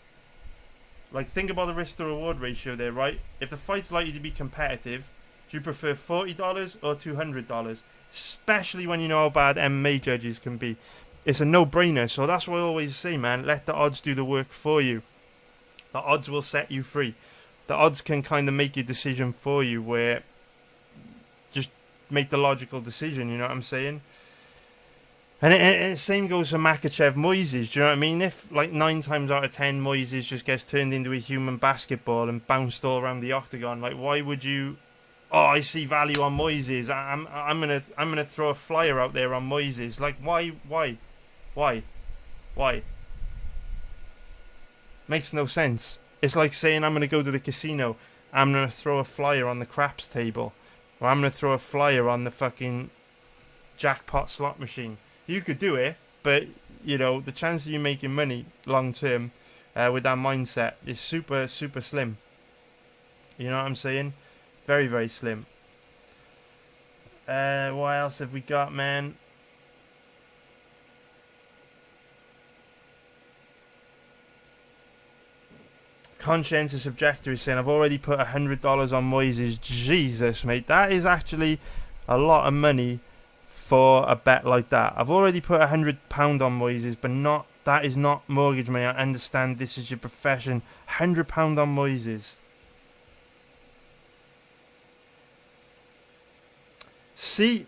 Like, think about the risk to reward ratio there, right? If the fight's likely to be competitive, do you prefer $40 or $200? Especially when you know how bad MMA judges can be. It's a no-brainer. So that's what I always say, man. Let the odds do the work for you. The odds will set you free. The odds can kind of make your decision for you, where just make the logical decision, you know what I'm saying? And same goes for Makhachev Moises, do you know what I mean? If, like, 9 times out of 10, Moises just gets turned into a human basketball and bounced all around the octagon, like, why would you... Oh, I see value on Moises. I'm gonna throw a flyer out there on Moises. Like, why? Makes no sense. It's like saying I'm gonna go to the casino. I'm gonna throw a flyer on the craps table, or I'm gonna throw a flyer on the fucking jackpot slot machine. You could do it, but you know the chance of you making money long term with that mindset is super, super slim. You know what I'm saying? Very, very slim. What else have we got, man? Conscientious Objector is saying, I've already put $100 on Moises. Jesus, mate. That is actually a lot of money for a bet like that. I've already put £100 on Moises, but that is not mortgage money. I understand this is your profession. £100 on Moises. See,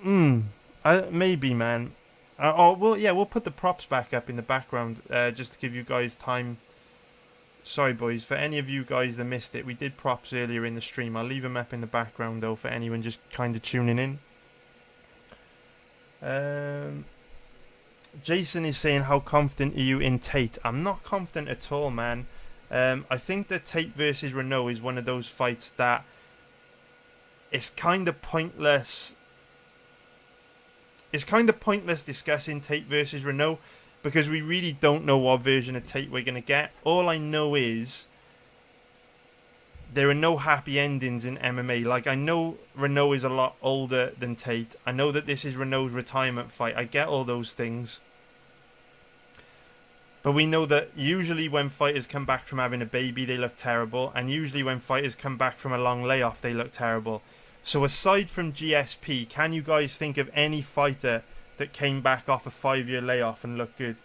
maybe, man. We'll put the props back up in the background just to give you guys time. Sorry, boys, for any of you guys that missed it, we did props earlier in the stream. I'll leave them up in the background, though, for anyone just kind of tuning in. Jason is saying, how confident are you in Tate? I'm not confident at all, man. I think that Tate versus Renault is one of those fights that it's kind of pointless. It's kind of pointless discussing Tate versus Renault because we really don't know what version of Tate we're going to get. All I know is there are no happy endings in MMA. Like, I know Renault is a lot older than Tate. I know that this is Renault's retirement fight. I get all those things. But we know that usually when fighters come back from having a baby, they look terrible. And usually when fighters come back from a long layoff, they look terrible. So aside from GSP, can you guys think of any fighter that came back off a 5-year layoff and looked good?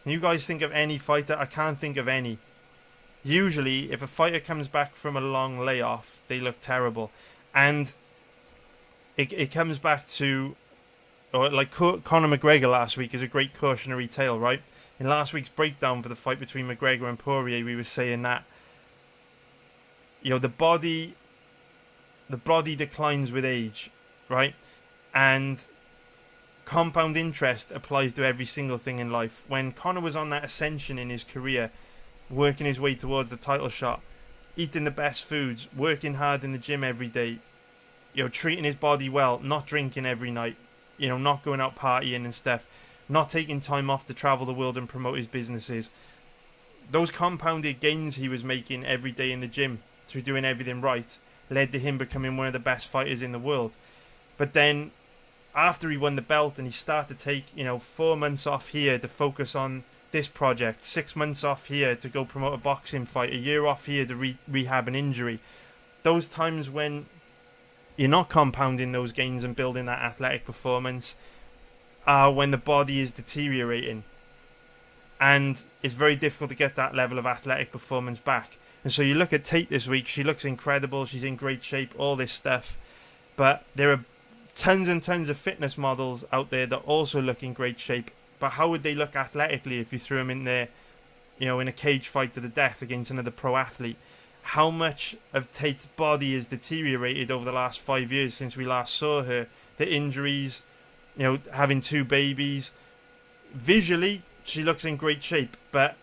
Can you guys think of any fighter? I can't think of any. Usually, if a fighter comes back from a long layoff, they look terrible. And it comes back to... Or like Conor McGregor last week is a great cautionary tale, right? In last week's breakdown for the fight between McGregor and Poirier, we were saying that, you know, the body declines with age, right? And compound interest applies to every single thing in life. When Conor was on that ascension in his career, working his way towards the title shot, eating the best foods, working hard in the gym every day, you know, treating his body well, not drinking every night, you know, not going out partying and stuff, not taking time off to travel the world and promote his businesses. Those compounded gains he was making every day in the gym through doing everything right led to him becoming one of the best fighters in the world. But then after he won the belt and he started to take, 4 months off here to focus on this project, 6 months off here to go promote a boxing fight, a year off here to rehab an injury, those times when you're not compounding those gains and building that athletic performance are when the body is deteriorating. And it's very difficult to get that level of athletic performance back. And so you look at Tate this week, she looks incredible, she's in great shape, all this stuff. But there are tons and tons of fitness models out there that also look in great shape. But how would they look athletically if you threw them in there, you know, in a cage fight to the death against another pro athlete? How much of Tate's body has deteriorated over the last 5 years since we last saw her? The injuries, you know, having 2 babies. Visually, she looks in great shape, but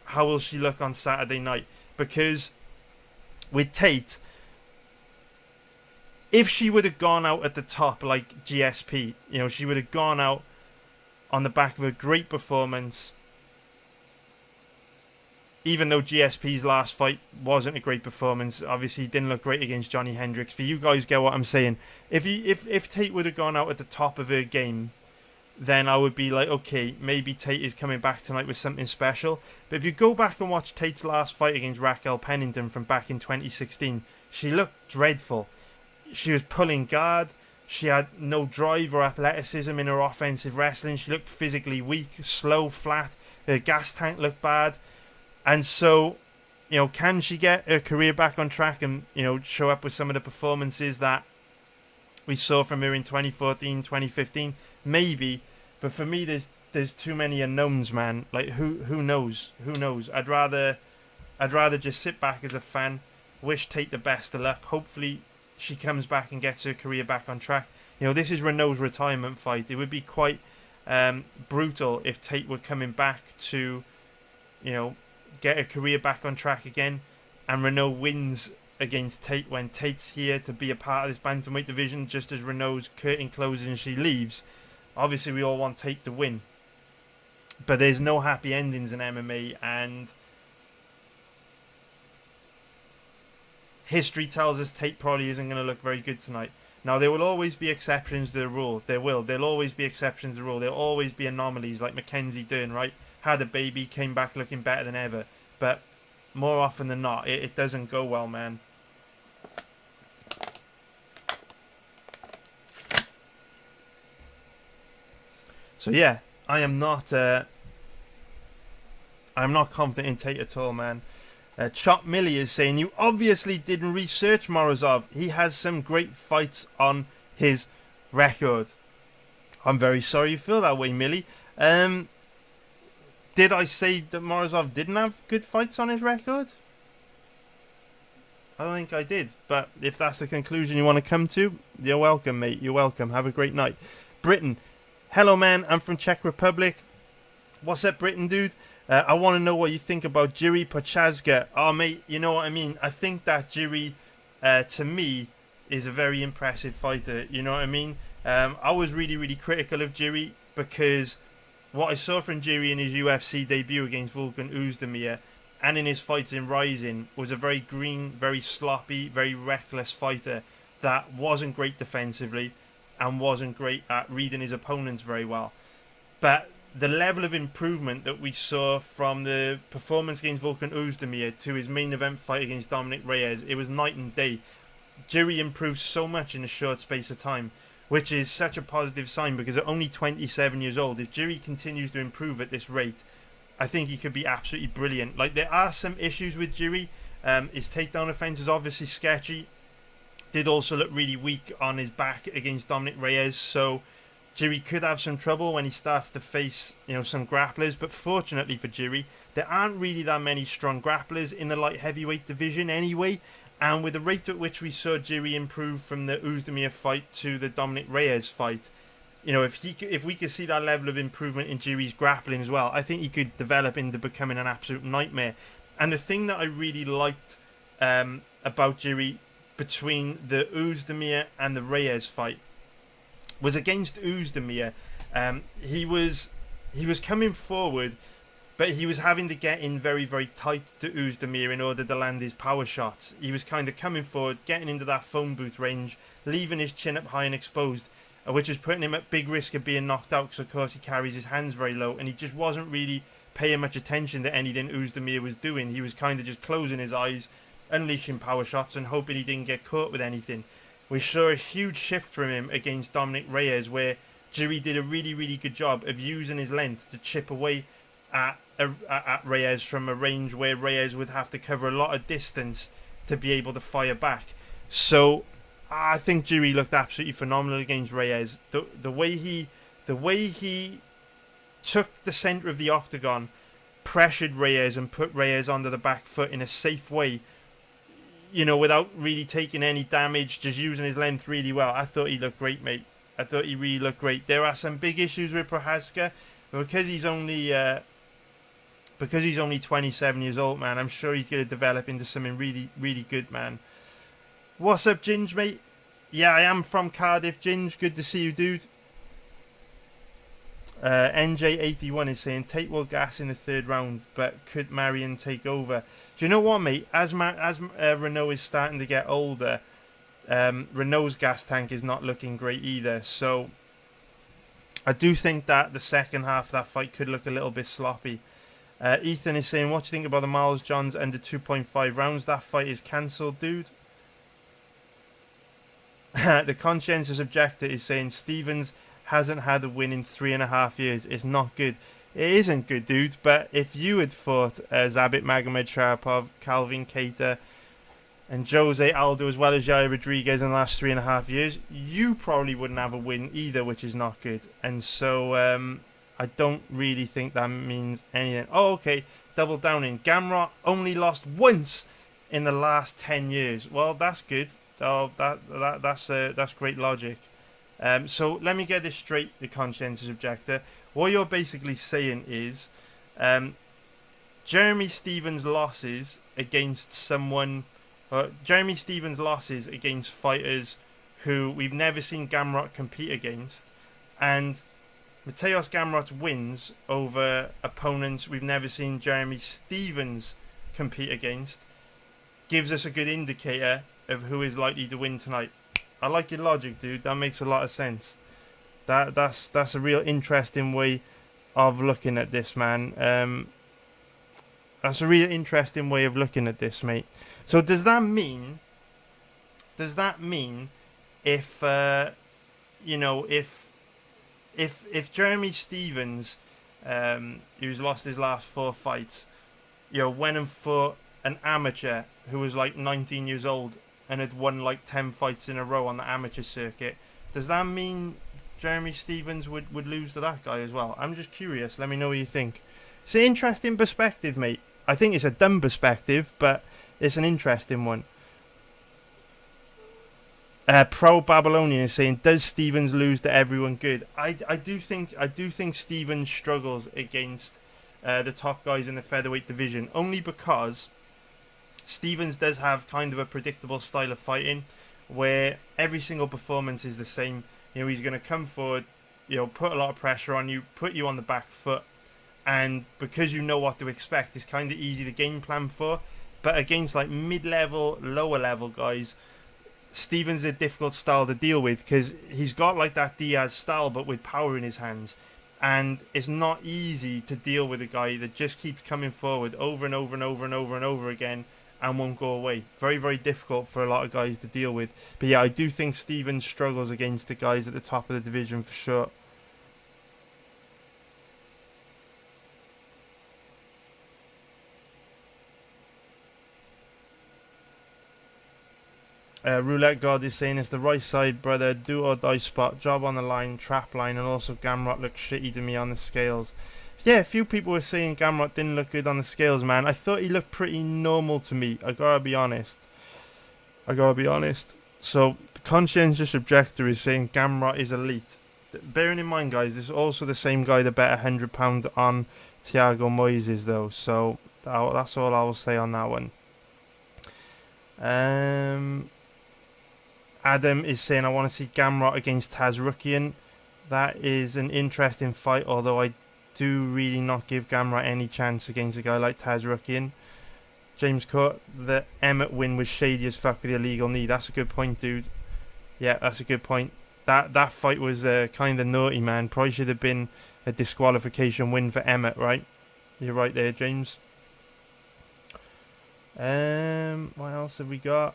how will she look on Saturday night? Because with Tate, if she would have gone out at the top like GSP, you know, she would have gone out on the back of a great performance, even though GSP's last fight wasn't a great performance. Obviously, he didn't look great against Johnny Hendricks. But you guys get what I'm saying. If Tate would have gone out at the top of her game, then I would be like, okay, maybe Tate is coming back tonight with something special. But if you go back and watch Tate's last fight against Raquel Pennington from back in 2016, she looked dreadful. She was pulling guard. She had no drive or athleticism in her offensive wrestling. She looked physically weak, slow, flat. Her gas tank looked bad. And so, you know, can she get her career back on track and, you know, show up with some of the performances that we saw from her in 2014, 2015? Maybe. But for me, there's too many unknowns, man. Like, who knows? Who knows? I'd rather just sit back as a fan, wish Tate the best of luck. Hopefully she comes back and gets her career back on track. You know, this is Renault's retirement fight. It would be quite brutal if Tate were coming back to, you know, get her career back on track again, and Renault wins against Tate when Tate's here to be a part of this bantamweight division, just as Renault's curtain closes and she leaves. Obviously, we all want Tate to win, but there's no happy endings in MMA, and history tells us Tate probably isn't going to look very good tonight. Now, there will always be exceptions to the rule. There'll always be exceptions to the rule. There'll always be anomalies like Mackenzie Dern, right? Had a baby, came back looking better than ever. But more often than not, it doesn't go well, man. So yeah, I'm not confident in Tate at all, man. Chop Millie is saying, you obviously didn't research Morozov. He has some great fights on his record. I'm very sorry you feel that way, Millie. Did I say that Morozov didn't have good fights on his record? I don't think I did. But if that's the conclusion you want to come to, you're welcome, mate. You're welcome. Have a great night. Britain. Hello, man. I'm from Czech Republic. What's up, Britain, dude? I want to know what you think about Jiri Prochazka. Oh, mate, you know what I mean? I think that Jiri, to me, is a very impressive fighter. You know what I mean? I was really, really critical of Jiri because what I saw from Jiri in his UFC debut against Volkan Oezdemir and in his fights in Rising was a very green, very sloppy, very reckless fighter that wasn't great defensively and wasn't great at reading his opponents very well. But the level of improvement that we saw from the performance against Volkan Oezdemir to his main event fight against Dominic Reyes, it was night and day. Jiri improved so much in a short space of time, which is such a positive sign because at only 27 years old, if Jiri continues to improve at this rate, I think he could be absolutely brilliant. Like, there are some issues with Jiri. His takedown offense is obviously sketchy. Did also look really weak on his back against Dominic Reyes, so Jiri could have some trouble when he starts to face, you know, some grapplers. But fortunately for Jiri, there aren't really that many strong grapplers in the light heavyweight division anyway. And with the rate at which we saw Jiri improve from the Oezdemir fight to the Dominic Reyes fight, you know, if we could see that level of improvement in Jiri's grappling as well, I think he could develop into becoming an absolute nightmare. And the thing that I really liked about Jiri between the Oezdemir and the Reyes fight was against Oezdemir. He was coming forward, but he was having to get in very, very tight to Oezdemir in order to land his power shots. He was kind of coming forward, getting into that phone booth range, leaving his chin up high and exposed, which was putting him at big risk of being knocked out because, of course, he carries his hands very low, and he just wasn't really paying much attention to anything Oezdemir was doing. He was kind of just closing his eyes, unleashing power shots, and hoping he didn't get caught with anything. We saw a huge shift from him against Dominic Reyes, where Jiri did a really, really good job of using his length to chip away at Reyes from a range where Reyes would have to cover a lot of distance to be able to fire back. So I think Jiri looked absolutely phenomenal against Reyes. The way he took the center of the octagon, pressured Reyes and put Reyes onto the back foot in a safe way, you know, without really taking any damage, just using his length really well. I thought he looked great, mate. I thought he really looked great. There are some big issues with Prohaska, but because he's only 27 years old, man, I'm sure he's going to develop into something really, really good, man. What's up, Ginge, mate? Yeah, I am from Cardiff, Ginge. Good to see you, dude. NJ81 is saying Tate will gas in the third round, but could Marion take over? Do you know what, mate? As Renault is starting to get older, Renault's gas tank is not looking great either. So I do think that the second half of that fight could look a little bit sloppy. Ethan is saying, what do you think about the Miles Johns under 2.5 rounds? That fight is cancelled, dude. The conscientious objector is saying Stevens hasn't had a win in 3.5 years. It's not good. It isn't good, dude. But if you had fought Zabit Magomed Sharapov, Calvin Keita, and Jose Aldo, as well as Jair Rodriguez in the last 3.5 years, you probably wouldn't have a win either, which is not good. And so I don't really think that means anything. Oh, okay. Double down in. Gamrot only lost once in the last 10 years. Well, that's good. Oh, that's great logic. So let me get this straight, the conscientious objector. What you're basically saying is Jeremy Stevens' losses against fighters who we've never seen Gamrot compete against, and Mateusz Gamrot's wins over opponents we've never seen Jeremy Stevens compete against gives us a good indicator of who is likely to win tonight. I like your logic, dude. That makes a lot of sense. That's a real interesting way of looking at this, man. That's a real interesting way of looking at this, mate. So does that mean if if Jeremy Stevens, who's lost his last 4 fights, went and fought an amateur who was like 19 years old and had won like 10 fights in a row on the amateur circuit, does that mean Jeremy Stevens would lose to that guy as well? I'm just curious. Let me know what you think. It's an interesting perspective, mate. I think it's a dumb perspective, but it's an interesting one. Pro Babylonian is saying, does Stevens lose to everyone good? I do think Stevens struggles against the top guys in the featherweight division, only because Stevens does have kind of a predictable style of fighting where every single performance is the same. He's going to come forward, put a lot of pressure on you, put you on the back foot, and because you know what to expect, it's kind of easy to game plan for. But against like mid-level, lower-level guys, Stevens is a difficult style to deal with because he's got like that Diaz style but with power in his hands, and it's not easy to deal with a guy that just keeps coming forward over and over and over and over and over again and won't go away. Very, very difficult for a lot of guys to deal with. But yeah, I do think Stevens struggles against the guys at the top of the division for sure. Roulette God is saying it's the right side, brother. Do or die spot. Job on the line, trap line, and also Gamrot looks shitty to me on the scales. Yeah, a few people were saying Gamrot didn't look good on the scales, man. I thought he looked pretty normal to me. I gotta be honest. So, the conscientious objector is saying Gamrot is elite. Bearing in mind, guys, this is also the same guy that bet £100 on Thiago Moises, though. So, that's all I will say on that one. Adam is saying, I want to see Gamrot against Tazrukian. That is an interesting fight, although I do really not give Gamrot any chance against a guy like Tazrukian. James Court, the Emmett win was shady as fuck with the illegal knee. That's a good point, dude. Yeah, that's a good point. That fight was kind of naughty, man. Probably should have been a disqualification win for Emmett, right? You're right there, James. What else have we got?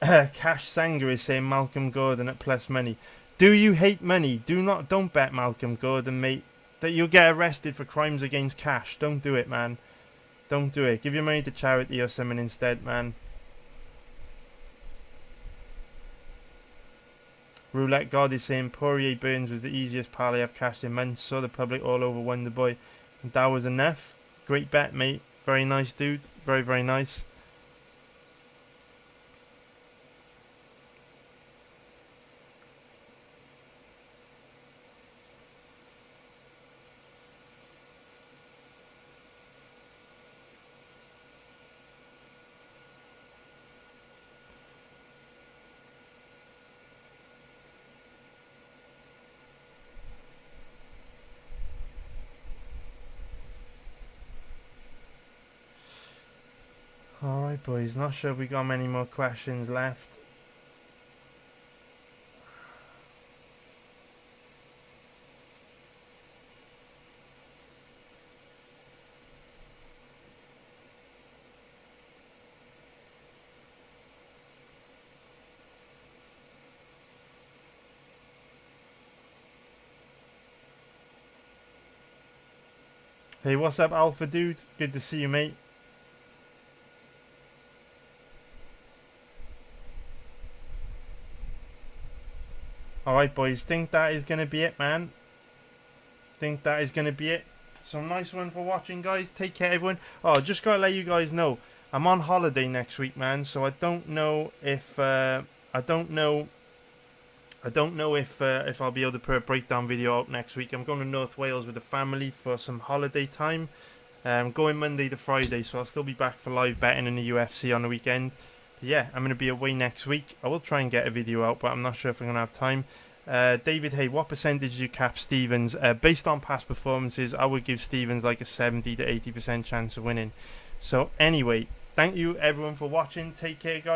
Cash Sanger is saying Malcolm Gordon at plus money. Do you hate money? Don't bet Malcolm Gordon, mate. That you'll get arrested for crimes against cash. Don't do it, man. Don't do it. Give your money to charity or something instead, man. Roulette God is saying Poirier Burns was the easiest parlay I've cashed in months. Saw the public all over Wonderboy. And that was enough. Great bet, mate. Very nice, dude. Very, very nice. Alright boys, not sure if we got many more questions left. Hey, what's up Alpha dude? Good to see you, mate. Alright boys, think that is going to be it, man. Think that is going to be it. So nice one for watching, guys. Take care, everyone. Oh, just got to let you guys know, I'm on holiday next week, man. So I don't know if if I'll be able to put a breakdown video out next week. I'm going to North Wales with the family for some holiday time. Going Monday to Friday, so I'll still be back for live betting in the UFC on the weekend. Yeah, I'm going to be away next week. I will try and get a video out, but I'm not sure if I'm going to have time. David, hey, what percentage do you cap Stevens? Based on past performances, I would give Stevens like a 70 to 80% chance of winning. So anyway, thank you everyone for watching. Take care, guys.